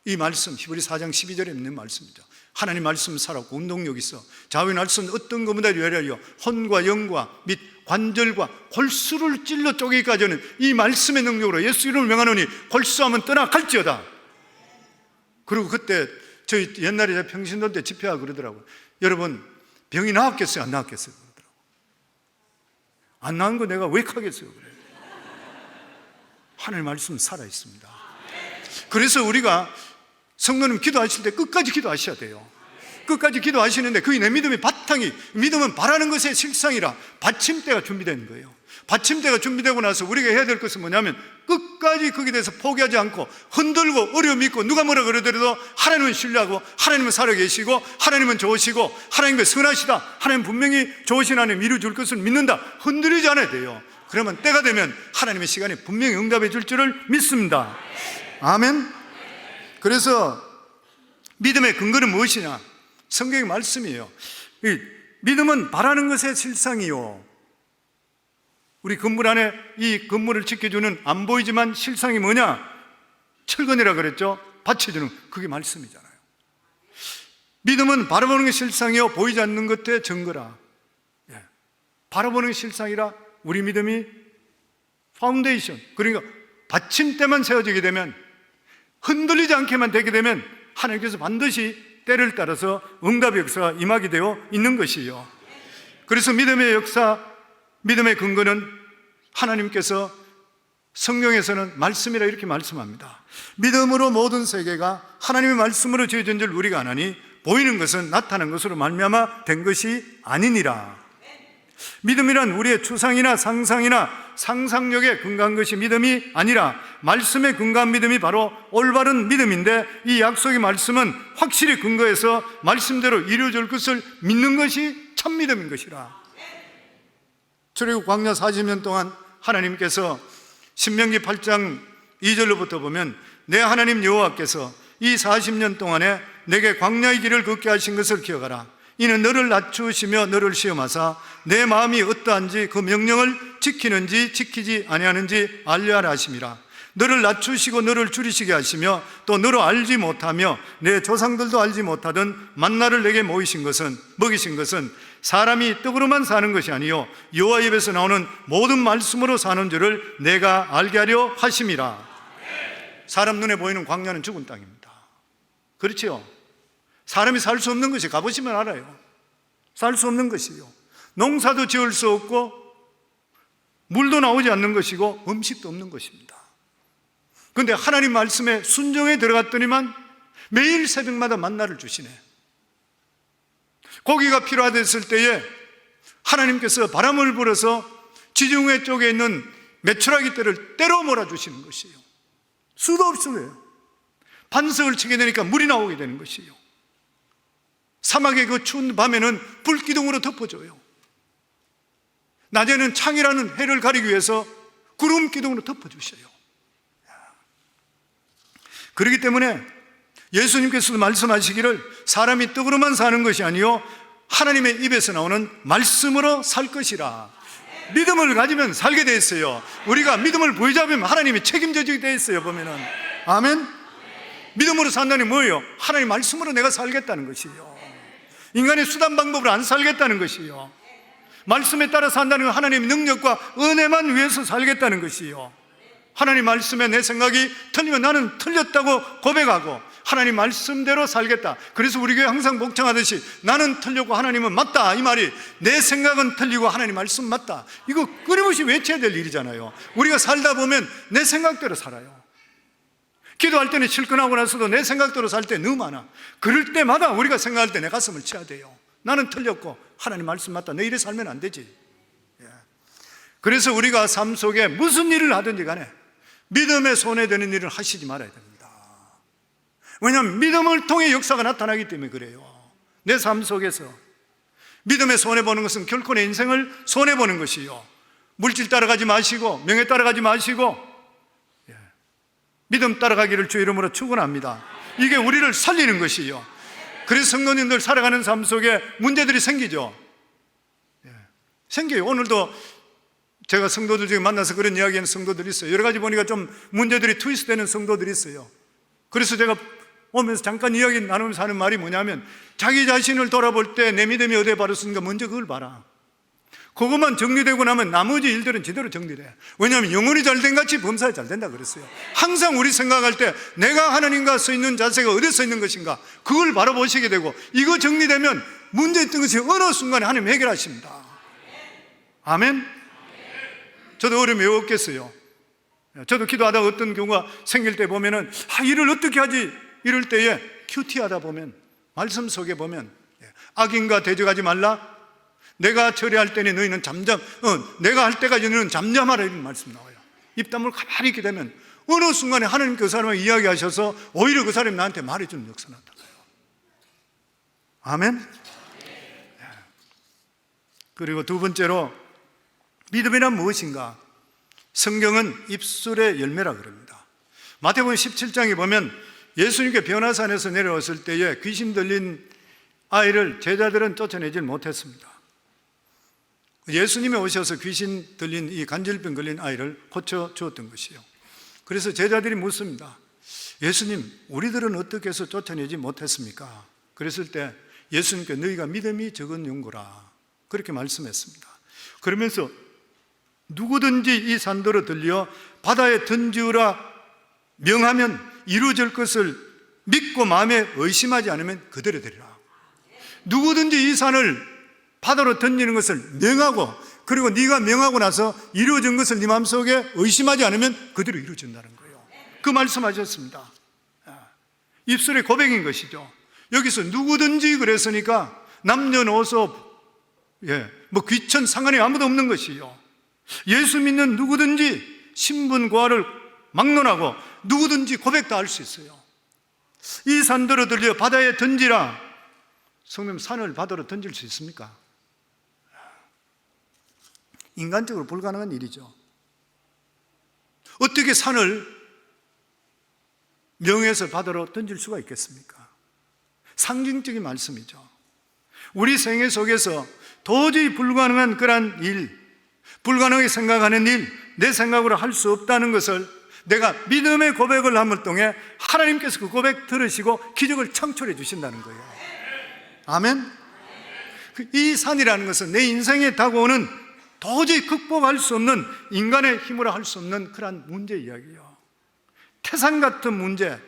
이 말씀 히브리 4장 12절에 있는 말씀이죠. 하나님 말씀 살았고 운동력 있어 좌우의 날선 어떤 것보다 예리하여 혼과 영과 및 관절과 골수를 찔러 쪼개기까지는 이 말씀의 능력으로 예수 이름을 명하노니 골수하면 떠나갈지어다. 그리고 그때 저희 옛날에 평신도 때 집회하고 그러더라고요. 여러분 병이 나았겠어요? 안 나았겠어요? 그러더라고요. 안 나은 거 내가 왜 하겠어요? 그래요. 하나님 말씀 살아있습니다. 그래서 우리가 성도님 기도하실 때 끝까지 기도하셔야 돼요. 끝까지 기도하시는데 그게 내 믿음의 바탕이, 믿음은 바라는 것의 실상이라 받침대가 준비되는 거예요. 받침대가 준비되고 나서 우리가 해야 될 것은 뭐냐면 끝까지 거기에 대해서 포기하지 않고 흔들고 어려움 있고 누가 뭐라 그러더라도 하나님은 신뢰하고 하나님은 살아계시고 하나님은 좋으시고 하나님은 선하시다, 하나님 분명히 좋으신 하나님 이루어줄 것을 믿는다, 흔들리지 않아야 돼요. 그러면 때가 되면 하나님의 시간에 분명히 응답해 줄 줄을 믿습니다. 아멘. 그래서 믿음의 근거는 무엇이냐? 성경의 말씀이에요. 이 믿음은 바라는 것의 실상이요, 우리 건물 안에 이 건물을 지켜주는 안 보이지만 실상이 뭐냐? 철근이라 그랬죠. 받쳐주는, 그게 말씀이잖아요. 믿음은 바라보는 게 실상이요 보이지 않는 것의 증거라. 바라보는 게 실상이라 우리 믿음이 파운데이션, 그러니까 받침대만 세워지게 되면, 흔들리지 않게만 되게 되면 하나님께서 반드시 때를 따라서 응답의 역사가 임하게 되어 있는 것이에요. 그래서 믿음의 역사, 믿음의 근거는 하나님께서 성경에서는 말씀이라 이렇게 말씀합니다. 믿음으로 모든 세계가 하나님의 말씀으로 지어진 줄 우리가 아나니 보이는 것은 나타난 것으로 말미암아 된 것이 아니니라. 믿음이란 우리의 추상이나 상상이나 상상력에 근거한 것이 믿음이 아니라 말씀에 근거한 믿음이 바로 올바른 믿음인데, 이 약속의 말씀은 확실히 근거해서 말씀대로 이루어질 것을 믿는 것이 참 믿음인 것이라. 출애굽 광야 40년 동안 하나님께서 신명기 8장 2절로부터 보면 내 하나님 여호와께서 이 40년 동안에 내게 광야의 길을 걷게 하신 것을 기억하라. 이는 너를 낮추시며 너를 시험하사 내 마음이 어떠한지 그 명령을 지키는지 지키지 아니하는지 알려하라 하심이라. 너를 낮추시고 너를 줄이시게 하시며 또 너로 알지 못하며 내 조상들도 알지 못하던 만나를 내게 먹이신 것은 사람이 떡으로만 사는 것이 아니요 여호와 입에서 나오는 모든 말씀으로 사는 줄을 내가 알게 하려 하심이라. 사람 눈에 보이는 광야는 죽은 땅입니다. 그렇죠? 사람이 살 수 없는 것이, 가보시면 알아요. 살 수 없는 것이요, 농사도 지을 수 없고 물도 나오지 않는 것이고 음식도 없는 것입니다. 그런데 하나님 말씀에 순종에 들어갔더니만 매일 새벽마다 만나를 주시네. 고기가 필요하댔을 때에 하나님께서 바람을 불어서 지중해 쪽에 있는 메추라기 떼를 때로 몰아주시는 것이에요. 수도 없어요. 반석을 치게 되니까 물이 나오게 되는 것이에요. 사막의 그 추운 밤에는 불기둥으로 덮어줘요. 낮에는 창이라는 해를 가리기 위해서 구름 기둥으로 덮어주셔요. 그렇기 때문에 예수님께서도 말씀하시기를 사람이 떡으로만 사는 것이 아니요 하나님의 입에서 나오는 말씀으로 살 것이라. 믿음을 가지면 살게 돼 있어요. 우리가 믿음을 부여잡으면 하나님이 책임져주게 돼 있어요. 보면은 아멘. 믿음으로 산다는 게 뭐예요? 하나님 말씀으로 내가 살겠다는 것이에요. 인간의 수단 방법으로 안 살겠다는 것이에요. 말씀에 따라 산다는 건 하나님의 능력과 은혜만 위해서 살겠다는 것이에요. 하나님 말씀에 내 생각이 틀리면 나는 틀렸다고 고백하고 하나님 말씀대로 살겠다. 그래서 우리 교회 항상 목청하듯이 나는 틀렸고 하나님은 맞다. 이 말이 내 생각은 틀리고 하나님 말씀 맞다. 이거 끊임없이 외쳐야 될 일이잖아요. 우리가 살다 보면 내 생각대로 살아요. 기도할 때는 실컷하고 나서도 내 생각대로 살 때 너무 많아. 그럴 때마다 우리가 생각할 때 내 가슴을 쳐야 돼요. 나는 틀렸고 하나님 말씀 맞다. 내 일에 살면 안 되지. 그래서 우리가 삶 속에 무슨 일을 하든지 간에 믿음에 손해되는 일을 하시지 말아야 됩니다. 왜냐하면 믿음을 통해 역사가 나타나기 때문에 그래요. 내 삶 속에서 믿음에 손해보는 것은 결코 내 인생을 손해보는 것이요, 물질 따라가지 마시고 명예 따라가지 마시고 믿음 따라가기를 주 이름으로 축원합니다. 이게 우리를 살리는 것이요. 그래서 성도님들 살아가는 삶 속에 문제들이 생기죠. 생겨요. 오늘도 제가 성도들 중에 만나서 그런 이야기하는 성도들이 있어요. 여러 가지 보니까 좀 문제들이 트위스트되는 성도들이 있어요. 그래서 제가 오면서 잠깐 이야기 나누면서 하는 말이 뭐냐면, 자기 자신을 돌아볼 때 내 믿음이 어디에 바르는가 먼저 그걸 봐라. 그것만 정리되고 나면 나머지 일들은 제대로 정리돼. 왜냐하면 영혼이 잘된 같이 범사에 잘된다 그랬어요. 항상 우리 생각할 때 내가 하나님과 서 있는 자세가 어디에 서 있는 것인가, 그걸 바라보시게 되고, 이거 정리되면 문제 있던 것이 어느 순간에 하나님 해결하십니다. 아멘. 저도 어려움이 왜 없겠어요. 저도 기도하다가 어떤 경우가 생길 때 보면은 일을 어떻게 하지 이럴 때에 큐티하다 보면 말씀 속에 보면 악인과 대적하지 말라, 내가 처리할 때는 너희는 내가 할 때까지 너희는 잠잠하라, 이런 말씀 나와요. 입 다물고 가만히 있게 되면 어느 순간에 하나님 그 사람을 이야기하셔서 오히려 그 사람이 나한테 말해주는 역사 나타나요. 아멘. 그리고 두 번째로, 믿음이란 무엇인가? 성경은 입술의 열매라 그럽니다. 마태복음 17장에 보면 예수님께 변화산에서 내려왔을 때에 귀신 들린 아이를 제자들은 쫓아내질 못했습니다. 예수님이 오셔서 귀신 들린 이 간질병 걸린 아이를 고쳐주었던 것이요. 그래서 제자들이 묻습니다. 예수님, 우리들은 어떻게 해서 쫓아내지 못했습니까? 그랬을 때 예수님께 너희가 믿음이 적은 용고라, 그렇게 말씀했습니다. 그러면서 누구든지 이 산도로 들려 바다에 던지우라 명하면 이루어질 것을 믿고 마음에 의심하지 않으면 그대로 되리라. 누구든지 이 산을 바다로 던지는 것을 명하고, 그리고 네가 명하고 나서 이루어진 것을 네 마음속에 의심하지 않으면 그대로 이루어진다는 거예요. 그 말씀하셨습니다. 입술의 고백인 것이죠. 여기서 누구든지 그랬으니까 남녀노소 귀천 상관이 아무도 없는 것이요. 예수 믿는 누구든지 신분 고하를 막론하고 누구든지 고백 다 할 수 있어요. 이 산도로 들려 바다에 던지라. 성님, 산을 바다로 던질 수 있습니까? 인간적으로 불가능한 일이죠. 어떻게 산을 명해서 바다로 던질 수가 있겠습니까? 상징적인 말씀이죠. 우리 생애 속에서 도저히 불가능한 그런 일, 불가능하게 생각하는 일, 내 생각으로 할 수 없다는 것을 내가 믿음의 고백을 함을 통해 하나님께서 그 고백 들으시고 기적을 창출해 주신다는 거예요. 아멘. 이 산이라는 것은 내 인생에 다가오는 도저히 극복할 수 없는, 인간의 힘으로 할 수 없는 그러한 문제 이야기예요. 태산 같은 문제,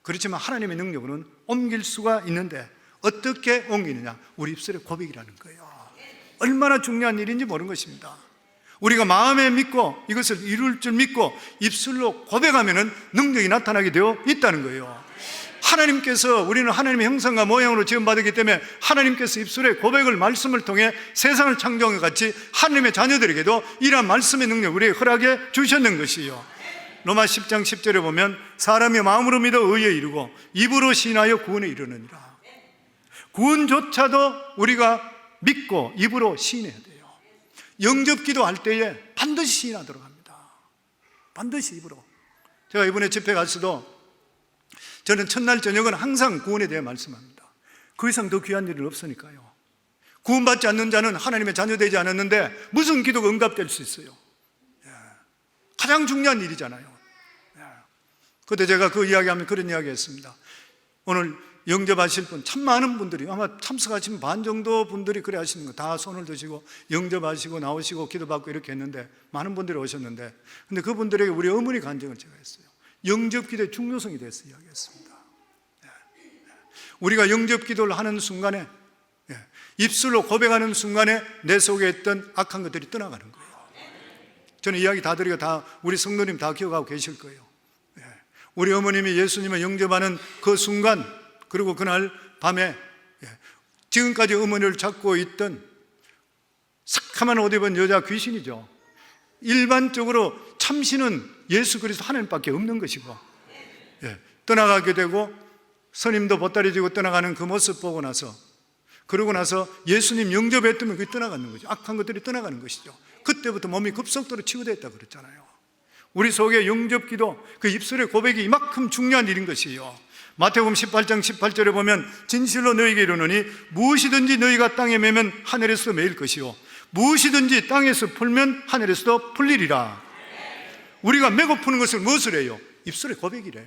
그렇지만 하나님의 능력으로는 옮길 수가 있는데 어떻게 옮기느냐? 우리 입술의 고백이라는 거예요. 얼마나 중요한 일인지 모르는 것입니다. 우리가 마음에 믿고 이것을 이룰 줄 믿고 입술로 고백하면 능력이 나타나게 되어 있다는 거예요. 하나님께서, 우리는 하나님의 형상과 모양으로 지음받았기 때문에 하나님께서 입술의 고백을, 말씀을 통해 세상을 창조한 것 같이 하나님의 자녀들에게도 이러한 말씀의 능력을 우리에게 허락해 주셨는 것이요. 로마 10장 10절에 보면 사람이 마음으로 믿어 의에 이르고 입으로 시인하여 구원에 이르느니라. 구원조차도 우리가 믿고 입으로 시인해야 돼요. 영접기도 할 때에 반드시 시인하도록 합니다. 반드시 입으로. 제가 이번에 집회 갔어도 저는 첫날 저녁은 항상 구원에 대해 말씀합니다. 그 이상 더 귀한 일은 없으니까요. 구원받지 않는 자는 하나님의 자녀되지 않았는데 무슨 기도가 응답될 수 있어요? 가장 중요한 일이잖아요. 그때 제가 그 이야기하면 그런 이야기 했습니다. 오늘 영접하실 분 참 많은 분들이, 아마 참석하신 반 정도 분들이 그래 하시는 거, 다 손을 드시고 영접하시고 나오시고 기도받고 이렇게 했는데 많은 분들이 오셨는데, 근데 그분들에게 우리 어머니 간증을 제가 했어요. 영접기도의 중요성에 대해서 이야기했습니다. 우리가 영접기도를 하는 순간에, 입술로 고백하는 순간에 내 속에 있던 악한 것들이 떠나가는 거예요. 저는 이야기 다 드리고 다 우리 성도님 다 기억하고 계실 거예요. 우리 어머님이 예수님을 영접하는 그 순간, 그리고 그날 밤에 지금까지 어머니를 잡고 있던 새카만 옷 입은 여자 귀신이죠. 일반적으로 참신은 예수 그리스도 하나님밖에 없는 것이고, 떠나가게 되고 스님도 보따리 지고 떠나가는 그 모습 보고 나서, 그러고 나서 예수님 영접했더니 그게 떠나가는 거죠. 악한 것들이 떠나가는 것이죠. 그때부터 몸이 급속도로 치유됐다고 그랬잖아요. 우리 속에 영접기도, 그 입술의 고백이 이만큼 중요한 일인 것이에요. 마태복음 18장 18절에 보면 진실로 너희에게 이르노니 무엇이든지 너희가 땅에 매면 하늘에서 매일 것이요 무엇이든지 땅에서 풀면 하늘에서도 풀리리라. 우리가 메고 푸는 것을 무엇을 해요? 입술의 고백이래요.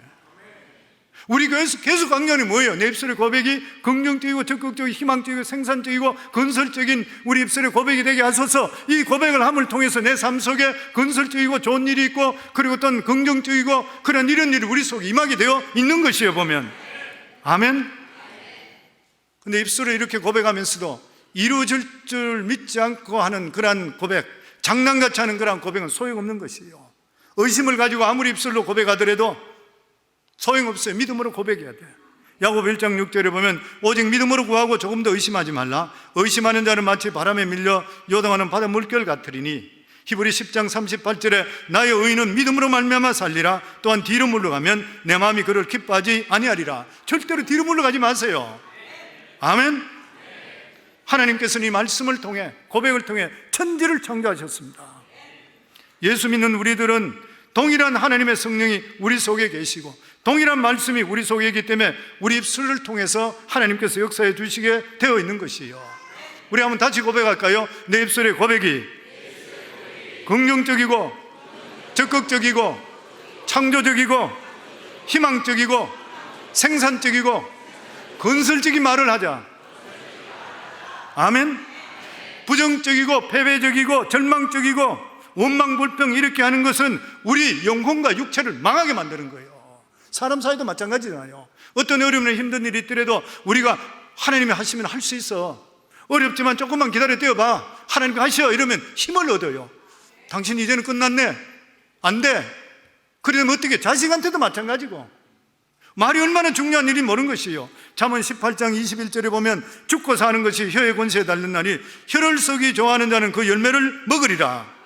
우리 교회에서 계속 강조하는 뭐예요? 내 입술의 고백이 긍정적이고 적극적이고 희망적이고 생산적이고 건설적인 우리 입술의 고백이 되게 하소서. 이 고백을 함을 통해서 내 삶 속에 건설적이고 좋은 일이 있고, 그리고 어떤 긍정적이고 그런 이런 일이 우리 속에 임하게 되어 있는 것이에요, 보면. 아멘. 근데 입술을 이렇게 고백하면서도 이루어질 줄 믿지 않고 하는 그러한 고백, 장난같이 하는 그러한 고백은 소용없는 것이에요. 의심을 가지고 아무리 입술로 고백하더라도 소용없어요. 믿음으로 고백해야 돼요. 야고보 1장 6절에 보면 오직 믿음으로 구하고 조금 더 의심하지 말라. 의심하는 자는 마치 바람에 밀려 요동하는 바다 물결 같으리니. 히브리 10장 38절에 나의 의인은 믿음으로 말미암아 살리라. 또한 뒤로 물러가면 내 마음이 그를 기뻐하지 아니하리라. 절대로 뒤로 물러가지 마세요. 아멘. 하나님께서는 이 말씀을 통해, 고백을 통해 천지를 창조하셨습니다. 예수 믿는 우리들은 동일한 하나님의 성령이 우리 속에 계시고 동일한 말씀이 우리 속에 있기 때문에 우리 입술을 통해서 하나님께서 역사해 주시게 되어 있는 것이에요. 우리 한번 다시 고백할까요? 내 입술의 고백이 긍정적이고 적극적이고 창조적이고 희망적이고 생산적이고 건설적인 말을 하자. 아멘. 부정적이고 패배적이고 절망적이고 원망불평 이렇게 하는 것은 우리 영혼과 육체를 망하게 만드는 거예요. 사람 사이도 마찬가지잖아요. 어떤 어려움이나 힘든 일이 있더라도 우리가 하나님이 하시면 할 수 있어, 어렵지만 조금만 기다려 떼어봐, 하나님이 하셔, 이러면 힘을 얻어요. 당신 이제는 끝났네, 안 돼, 그러면 어떻게? 자식한테도 마찬가지고. 말이 얼마나 중요한 일인지 모르는 것이에요. 잠언 18장 21절에 보면 죽고 사는 것이 혀의 권세에 달렸나니 혀를 썩이 좋아하는 자는 그 열매를 먹으리라.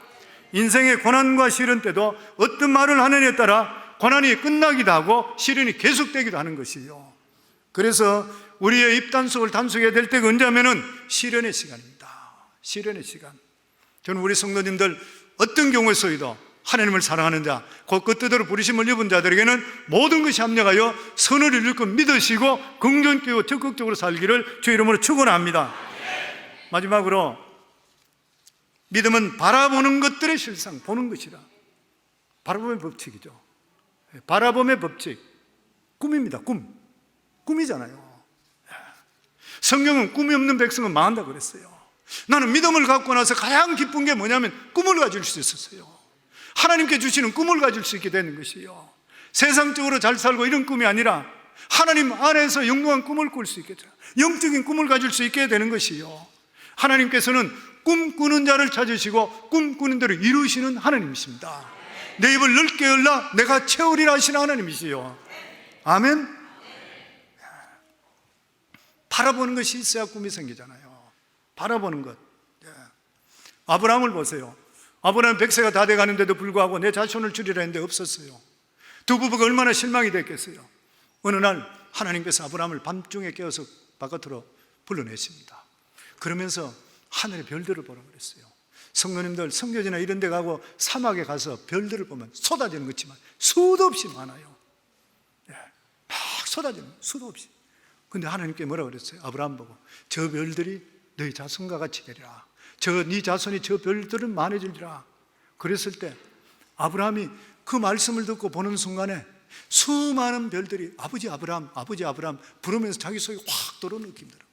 인생의 고난과 시련 때도 어떤 말을 하느냐에 따라 고난이 끝나기도 하고 시련이 계속되기도 하는 것이에요. 그래서 우리의 입단속을 단속해야 될 때가 언제냐면은 시련의 시간입니다. 시련의 시간. 저는 우리 성도님들 어떤 경우에서도 하나님을 사랑하는 자, 곧 그 뜻대로 부르심을 입은 자들에게는 모든 것이 합력하여 선을 이룰 것 믿으시고 긍정적이고 적극적으로 살기를 주 이름으로 축원합니다. 마지막으로 믿음은 바라보는 것들의 실상, 보는 것이라. 바라봄의 법칙이죠. 바라봄의 법칙, 꿈입니다. 꿈이잖아요. 성경은 꿈이 없는 백성은 망한다고 그랬어요. 나는 믿음을 갖고 나서 가장 기쁜 게 뭐냐면 꿈을 가질 수 있었어요. 하나님께 주시는 꿈을 가질 수 있게 되는 것이에요. 세상적으로 잘 살고 이런 꿈이 아니라 하나님 안에서 영롱한 꿈을 꿀 수 있게 돼요. 영적인 꿈을 가질 수 있게 되는 것이에요. 하나님께서는 꿈꾸는 자를 찾으시고 꿈꾸는 대로 이루시는 하나님이십니다. 내 입을 넓게 열라 내가 채우리라 하시는 하나님이시요. 아멘. 바라보는 것이 있어야 꿈이 생기잖아요. 바라보는 것. 예. 아브라함을 보세요. 아브라함 100세가 다 돼가는데도 불구하고 내 자손을 줄이라 했는데 없었어요. 두 부부가 얼마나 실망이 됐겠어요. 어느 날 하나님께서 아브라함을 밤중에 깨워서 바깥으로 불러내십니다. 그러면서 하늘의 별들을 보라 그랬어요. 성도님들 성교지나 이런 데 가고 사막에 가서 별들을 보면 쏟아지는 것지만 수도 없이 많아요. 예, 막 쏟아지는 수도 없이. 근데 하나님께 뭐라 그랬어요? 아브라함 보고 저 별들이 너희 자손과 같이 되리라. 네 자손이 저 별들은 많아지리라. 그랬을 때 아브라함이 그 말씀을 듣고 보는 순간에 수많은 별들이 아버지 아브라함, 아버지 아브라함 부르면서 자기 속에 확 들어오는 느낌이 들어요.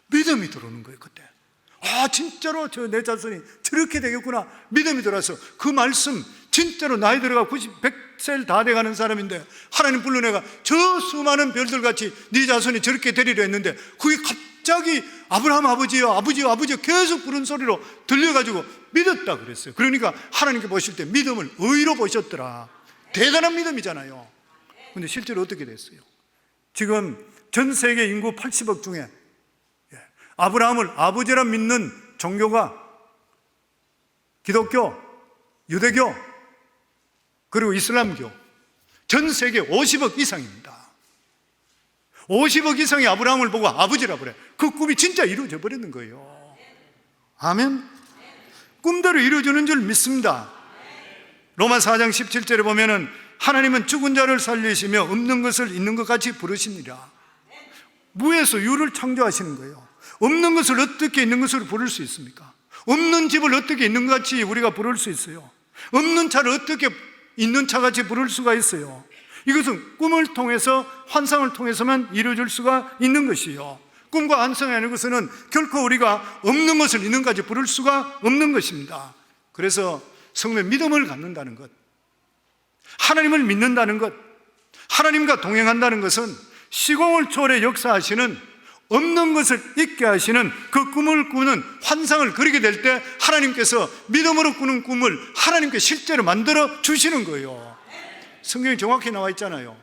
믿음이 들어오는 거예요. 그때 진짜로 내 자손이 저렇게 되겠구나. 믿음이 들어서 그 말씀 진짜로 나이 들어가 100세를 다 돼가는 사람인데 하나님 불러내가 저 수많은 별들같이 네 자손이 저렇게 되리라 했는데 그게 갑자기 아브라함 아버지요 아버지요 아버지요 계속 부른 소리로 들려가지고 믿었다 그랬어요. 그러니까 하나님께 보실 때 믿음을 의로 보셨더라. 대단한 믿음이잖아요. 근데 실제로 어떻게 됐어요? 지금 전 세계 인구 80억 중에 아브라함을 아버지라 믿는 종교가 기독교, 유대교, 그리고 이슬람교, 전 세계 50억 이상입니다. 50억 이상의 아브라함을 보고 아버지라 그래. 그 꿈이 진짜 이루어져 버리는 거예요. 아멘. 꿈대로 이루어지는 줄 믿습니다. 로마 4장 17절에 보면은 하나님은 죽은 자를 살리시며 없는 것을 있는 것 같이 부르시니라. 무에서 유를 창조하시는 거예요. 없는 것을 어떻게 있는 것으로 부를 수 있습니까? 없는 집을 어떻게 있는 것 같이 우리가 부를 수 있어요? 없는 차를 어떻게 있는 차 같이 부를 수가 있어요? 이것은 꿈을 통해서 환상을 통해서만 이루어질 수가 있는 것이요. 꿈과 환상이 아닌 것은 결코 우리가 없는 것을 있는 것까지 부를 수가 없는 것입니다. 그래서 성도의 믿음을 갖는다는 것, 하나님을 믿는다는 것, 하나님과 동행한다는 것은 시공을 초월해 역사하시는 없는 것을 있게 하시는 그 꿈을 꾸는 환상을 그리게 될 때 하나님께서 믿음으로 꾸는 꿈을 하나님께 실제로 만들어 주시는 거예요. 성경에 정확히 나와 있잖아요.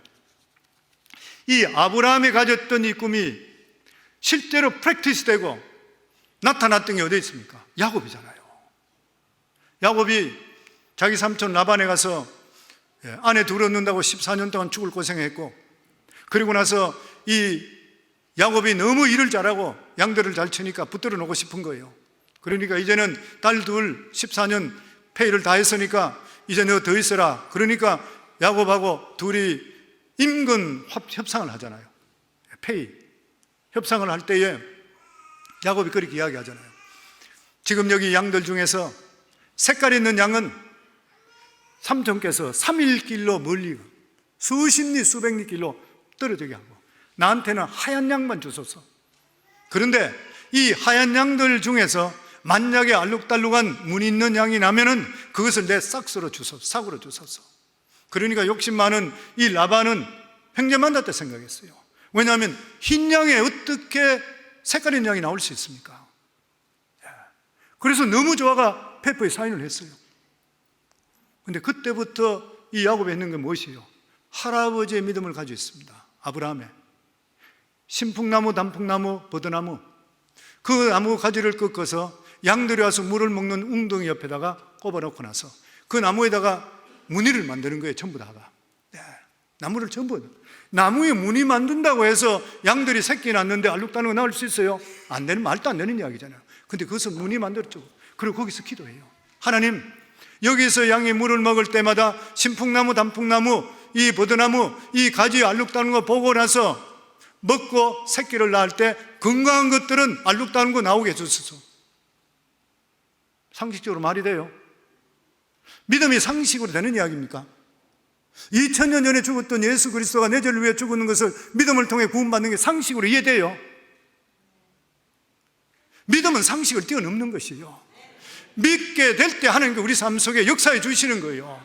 이 아브라함이 가졌던 이 꿈이 실제로 프랙티스 되고 나타났던 게 어디 있습니까? 야곱이잖아요. 야곱이 자기 삼촌 라반에 가서 아내 둘 얻는다고 14년 동안 죽을 고생했고, 그리고 나서 이 야곱이 너무 일을 잘하고 양들을 잘 치니까 붙들어 놓고 싶은 거예요. 그러니까 이제는 딸 둘 14년 페이를 다 했으니까 이제 너 더 있어라. 그러니까 야곱하고 둘이 임금 협상을 하잖아요. 페이 협상을 할 때에 야곱이 그렇게 이야기하잖아요. 지금 여기 양들 중에서 색깔 있는 양은 삼촌께서 3일길로 멀리 수십 리 수백 리 길로 떨어지게 하고 나한테는 하얀 양만 주소서. 그런데 이 하얀 양들 중에서 만약에 알록달록한 무늬 있는 양이 나면은 그것을 내 싹으로 주소서, 싹으로 주소서. 그러니까 욕심 많은 이 라반은 횡재만다 때 생각했어요. 왜냐하면 흰 양에 어떻게 색깔 있는 양이 나올 수 있습니까? 그래서 너무 좋아가 페퍼에 사인을 했어요. 근데 그때부터 이 야곱이 했는 게 무엇이에요? 할아버지의 믿음을 가지고 있습니다. 아브라함의 신풍나무, 단풍나무, 버드나무, 그 나무 가지를 꺾어서 양들이 와서 물을 먹는 웅덩이 옆에다가 꼽아놓고 나서 그 나무에다가 무늬를 만드는 거예요. 전부 다가. 나무를 전부. 나무에 무늬 만든다고 해서 양들이 새끼 낳는데 알록달록 나올 수 있어요? 안 되는, 말도 안 되는 이야기잖아요. 근데 그것을 무늬 만들었죠. 그리고 거기서 기도해요. 하나님, 여기서 양이 물을 먹을 때마다 신풍나무, 단풍나무, 이 버드나무, 이 가지 알록달록 거 보고 나서 먹고 새끼를 낳을 때 건강한 것들은 알록달록 거 나오게 해주소서. 상식적으로 말이 돼요? 믿음이 상식으로 되는 이야기입니까? 2000년 전에 죽었던 예수 그리스도가 내 죄를 위해 죽는 것을 믿음을 통해 구원받는 게 상식으로 이해돼요? 믿음은 상식을 뛰어넘는 것이에요. 믿게 될 때 하나님께 우리 삶 속에 역사해 주시는 거예요.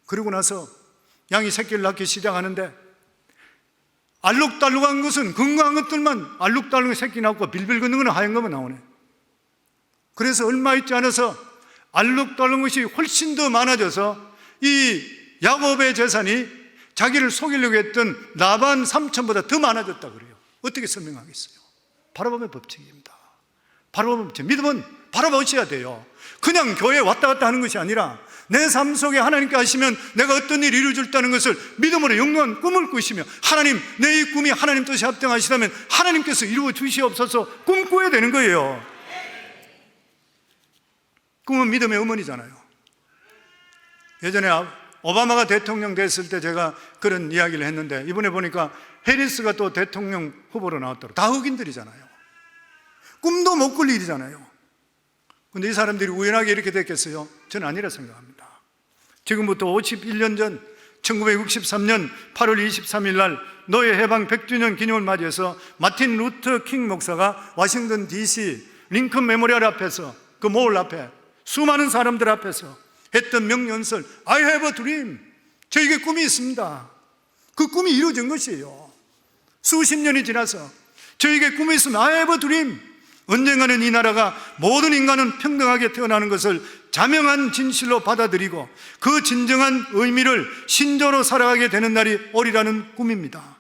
그리고 나서 양이 새끼를 낳기 시작하는데 알록달록한 것은 건강한 것들만 알록달록한 새끼 낳고 빌빌 걷는 건 하얀 것만 나오네. 그래서 얼마 있지 않아서 알록달록한 것이 훨씬 더 많아져서 이 야곱의 재산이 자기를 속이려고 했던 라반 삼촌보다 더 많아졌다 그래요. 어떻게 설명하겠어요? 바라봄의 법칙입니다. 바라봄의 법칙. 믿음은 바라보셔야 돼요. 그냥 교회에 왔다 갔다 하는 것이 아니라 내 삶 속에 하나님께 하시면 내가 어떤 일을 이루어줄다는 것을 믿음으로 영롱한 꿈을 꾸시며, 하나님, 내 이 꿈이 하나님 뜻에 합당하시다면 하나님께서 이루어 주시옵소서 꿈꾸어야 되는 거예요. 꿈은 믿음의 어머니잖아요. 예전에 오바마가 대통령 됐을 때 제가 그런 이야기를 했는데, 이번에 보니까 해리스가 또 대통령 후보로 나왔더라고요. 다 흑인들이잖아요. 꿈도 못 꿀 일이잖아요. 근데 이 사람들이 우연하게 이렇게 됐겠어요? 저는 아니라 생각합니다. 지금부터 51년 전 1963년 8월 23일 날 노예 해방 100주년 기념을 맞이해서 마틴 루터 킹 목사가 워싱턴 DC 링컨 메모리얼 앞에서, 그 몰 앞에 수많은 사람들 앞에서 했던 명연설, I have a dream. 저에게 꿈이 있습니다. 그 꿈이 이루어진 것이에요. 수십 년이 지나서 저에게 꿈이 있으면 I have a dream. 언젠가는 이 나라가 모든 인간은 평등하게 태어나는 것을 자명한 진실로 받아들이고 그 진정한 의미를 신조로 살아가게 되는 날이 오리라는 꿈입니다.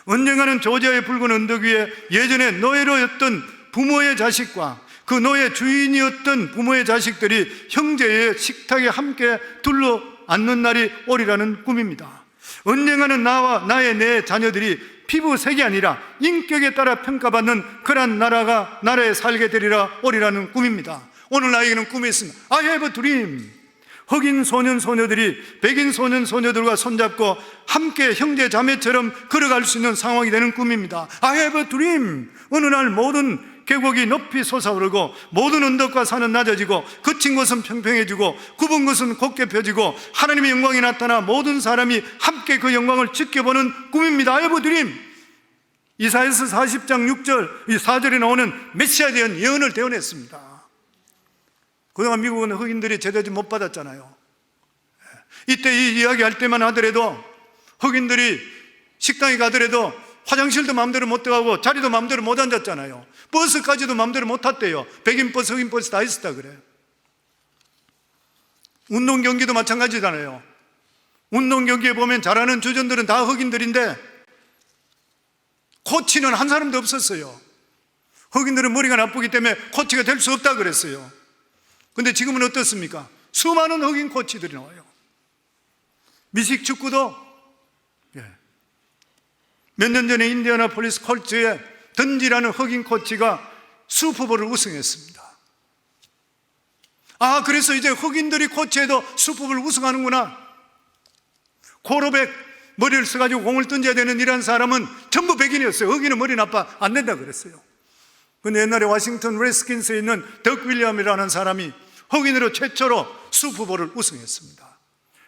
언젠가는 조지아의 붉은 언덕 위에 예전에 노예로였던 부모의 자식과 그 노예 주인이었던 부모의 자식들이 형제의 식탁에 함께 둘러 앉는 날이 오리라는 꿈입니다. 언젠가는 나와 나의 내 자녀들이 피부색이 아니라 인격에 따라 평가받는 그런 나라에 살게 되리라 오리라는 꿈입니다. 오늘 나에게는 꿈이 있습니다. I have a dream. 흑인 소년 소녀들이 백인 소년 소녀들과 손잡고 함께 형제 자매처럼 걸어갈 수 있는 상황이 되는 꿈입니다. I have a dream. 어느 날 모든 계곡이 높이 솟아오르고 모든 언덕과 산은 낮아지고 거친 곳은 평평해지고 굽은 곳은 곧게 펴지고 하나님의 영광이 나타나 모든 사람이 함께 그 영광을 지켜보는 꿈입니다. I have a dream. 이사야서 40장 6절, 4절에 나오는 메시아에 대한 예언을 대언했습니다. 그동안 미국은 흑인들이 제대로 못 받았잖아요. 이때 이 이야기 할 때만 하더라도 흑인들이 식당에 가더라도 화장실도 마음대로 못 들어가고 자리도 마음대로 못 앉았잖아요. 버스까지도 마음대로 못 탔대요. 백인 버스, 흑인 버스 다 있었다 그래. 운동 경기도 마찬가지잖아요. 운동 경기에 보면 잘하는 주전들은 다 흑인들인데 코치는 한 사람도 없었어요. 흑인들은 머리가 나쁘기 때문에 코치가 될 수 없다 그랬어요. 근데 지금은 어떻습니까? 수많은 흑인 코치들이 나와요. 미식 축구도 몇 년 전에 인디애나폴리스 콜츠에 던지라는 흑인 코치가 슈퍼볼을 우승했습니다. 아, 그래서 이제 흑인들이 코치해도 슈퍼볼 우승하는구나. 코르백 머리를 써가지고 공을 던져야 되는 이런 사람은 전부 백인이었어요. 흑인은 머리 나빠 안 된다 그랬어요. 근데 옛날에 워싱턴 레스킨스에 있는 덕 윌리엄이라는 사람이 흑인으로 최초로 슈퍼볼을 우승했습니다.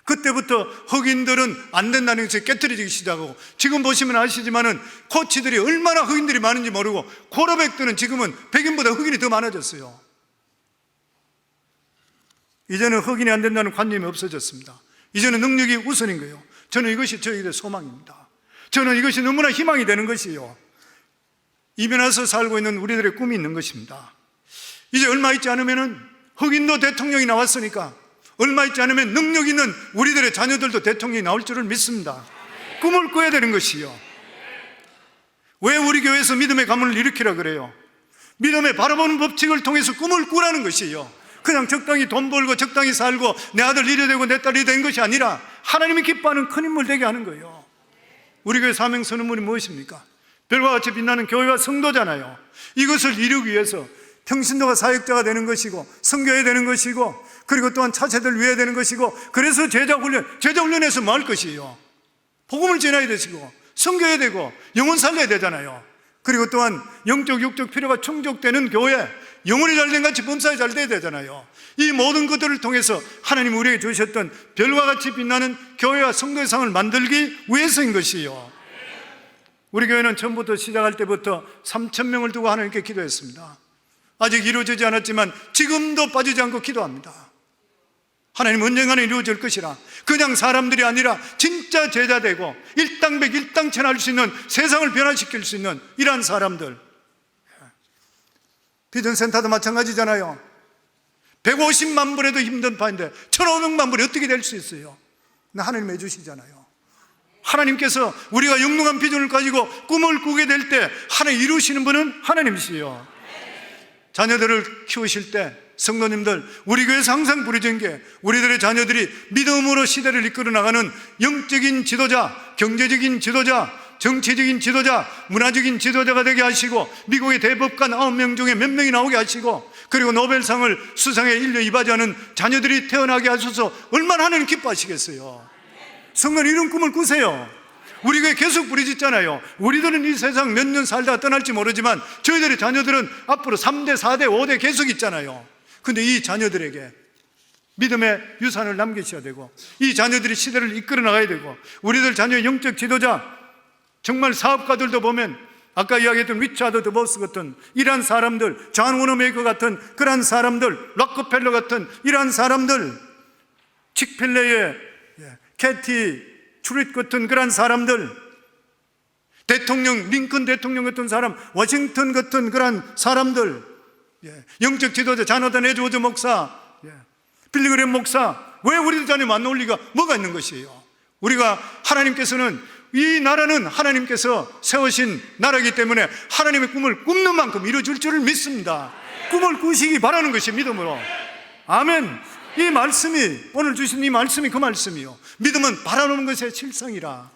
그때부터 흑인들은 안 된다는 것이 깨트려지기 시작하고, 지금 보시면 아시지만은 코치들이 얼마나 흑인들이 많은지 모르고 코르백들은 지금은 백인보다 흑인이 더 많아졌어요. 이제는 흑인이 안 된다는 관념이 없어졌습니다. 이제는 능력이 우선인 거예요. 저는 이것이 저희들의 소망입니다. 저는 이것이 너무나 희망이 되는 것이에요. 이변해서 살고 있는 우리들의 꿈이 있는 것입니다. 이제 얼마 있지 않으면은 흑인도 대통령이 나왔으니까 얼마 있지 않으면 능력 있는 우리들의 자녀들도 대통령이 나올 줄을 믿습니다. 꿈을 꿔야 되는 것이요. 왜 우리 교회에서 믿음의 가문을 일으키라 그래요? 믿음의 바라보는 법칙을 통해서 꿈을 꾸라는 것이에요. 그냥 적당히 돈 벌고 적당히 살고 내 아들 이래 되고 내 딸 이래 된 것이 아니라 하나님이 기뻐하는 큰 인물 되게 하는 거예요. 우리 교회 사명 선언문이 무엇입니까? 별과 같이 빛나는 교회와 성도잖아요. 이것을 이루기 위해서 평신도가 사역자가 되는 것이고 선교해야 되는 것이고 그리고 또한 차세대를 위해야 되는 것이고, 그래서 제자훈련에서 뭐 할 것이에요? 복음을 전해야 되시고 선교해야 되고 영혼 살려야 되잖아요. 그리고 또한 영적 육적 필요가 충족되는 교회, 영혼이 잘된 같이 범사에 잘 돼야 되잖아요. 이 모든 것들을 통해서 하나님 우리에게 주셨던 별과 같이 빛나는 교회와 성도의 상을 만들기 위해서인 것이에요. 우리 교회는 처음부터 시작할 때부터 3,000명을 두고 하나님께 기도했습니다. 아직 이루어지지 않았지만 지금도 빠지지 않고 기도합니다. 하나님 언젠가는 이루어질 것이라. 그냥 사람들이 아니라 진짜 제자되고 일당백 일당천할 수 있는, 세상을 변화시킬 수 있는 이러한 사람들. 비전센터도 마찬가지잖아요. 150만 불에도 힘든 파인데 1,500만 불이 어떻게 될 수 있어요? 하나님 해주시잖아요. 하나님께서 우리가 영롱한 비전을 가지고 꿈을 꾸게 될 때 하나님 이루시는 분은 하나님이시요. 자녀들을 키우실 때 성도님들, 우리 교회에서 항상 부르짖는 게 우리들의 자녀들이 믿음으로 시대를 이끌어 나가는 영적인 지도자, 경제적인 지도자, 정치적인 지도자, 문화적인 지도자가 되게 하시고, 미국의 대법관 9명 중에 몇 명이 나오게 하시고, 그리고 노벨상을 수상에 인류 이바지하는 자녀들이 태어나게 하셔서 얼마나 하나님 기뻐하시겠어요. 성도는 이런 꿈을 꾸세요. 우리 교회 계속 부르짖잖아요. 우리들은 이 세상 몇 년 살다 떠날지 모르지만 저희들의 자녀들은 앞으로 3대, 4대, 5대 계속 있잖아요. 근데 이 자녀들에게 믿음의 유산을 남기셔야 되고, 이 자녀들이 시대를 이끌어 나가야 되고, 우리들 자녀의 영적 지도자, 정말 사업가들도 보면 아까 이야기했던 리차드 드보스 같은 이러한 사람들, 존 워너메이커 같은 그러한 사람들, 록펠러 같은 이러한 사람들, 칙필레의 캐티 트윗 같은 그러한 사람들, 대통령, 링컨 대통령 같은 사람, 워싱턴 같은 그러한 사람들, 영적 지도자 자나단 에드워드 목사, 빌리그램 목사, 왜 우리들 자녀 만나올 리가 뭐가 있는 것이에요? 우리가 하나님께서는, 이 나라는 하나님께서 세우신 나라이기 때문에 하나님의 꿈을 굽는 만큼 이루어질 줄을 믿습니다. 꿈을 꾸시기 바라는 것이 믿음으로. 아멘. 이 말씀이, 오늘 주신 이 말씀이 그 말씀이요. 믿음은 바라는 것의 실상이라.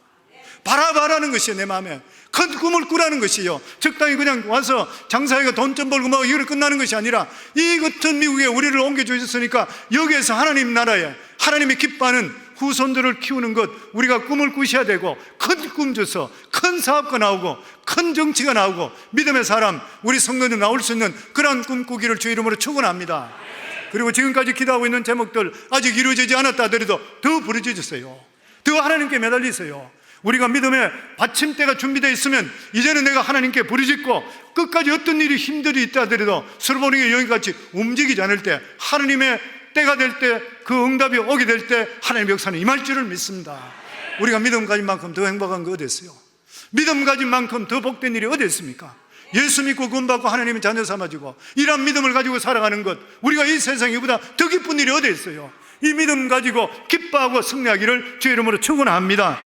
바라는 것이에요. 내 마음에 큰 꿈을 꾸라는 것이요. 적당히 그냥 와서 장사해가 돈 좀 벌고 뭐 이거로 끝나는 것이 아니라, 이 같은 미국에 우리를 옮겨주셨으니까 여기에서 하나님 나라에 하나님이 기뻐하는 후손들을 키우는 것, 우리가 꿈을 꾸셔야 되고, 큰 꿈 줘서 큰 사업가 나오고 큰 정치가 나오고 믿음의 사람, 우리 성도들 나올 수 있는 그런 꿈 꾸기를 주 이름으로 축원합니다. 그리고 지금까지 기도하고 있는 제목들 아직 이루어지지 않았다 하더라도 더 부르짖으세요. 더 하나님께 매달리세요. 우리가 믿음의 받침대가 준비되어 있으면 이제는 내가 하나님께 부르짖고, 끝까지 어떤 일이 힘들이 있다 하더라도 솔로몬의 여인같이 움직이지 않을 때, 하나님의 때가 될 때, 그 응답이 오게 될 때 하나님의 역사는 임할 줄을 믿습니다. 우리가 믿음 가진 만큼 더 행복한 거 어디 있어요? 믿음 가진 만큼 더 복된 일이 어디 있습니까? 예수 믿고 구원받고 하나님의 자녀 삼아주고 이런 믿음을 가지고 살아가는 것, 우리가 이 세상에 이보다 더 기쁜 일이 어디 있어요? 이 믿음 가지고 기뻐하고 승리하기를 주의 이름으로 축원합니다.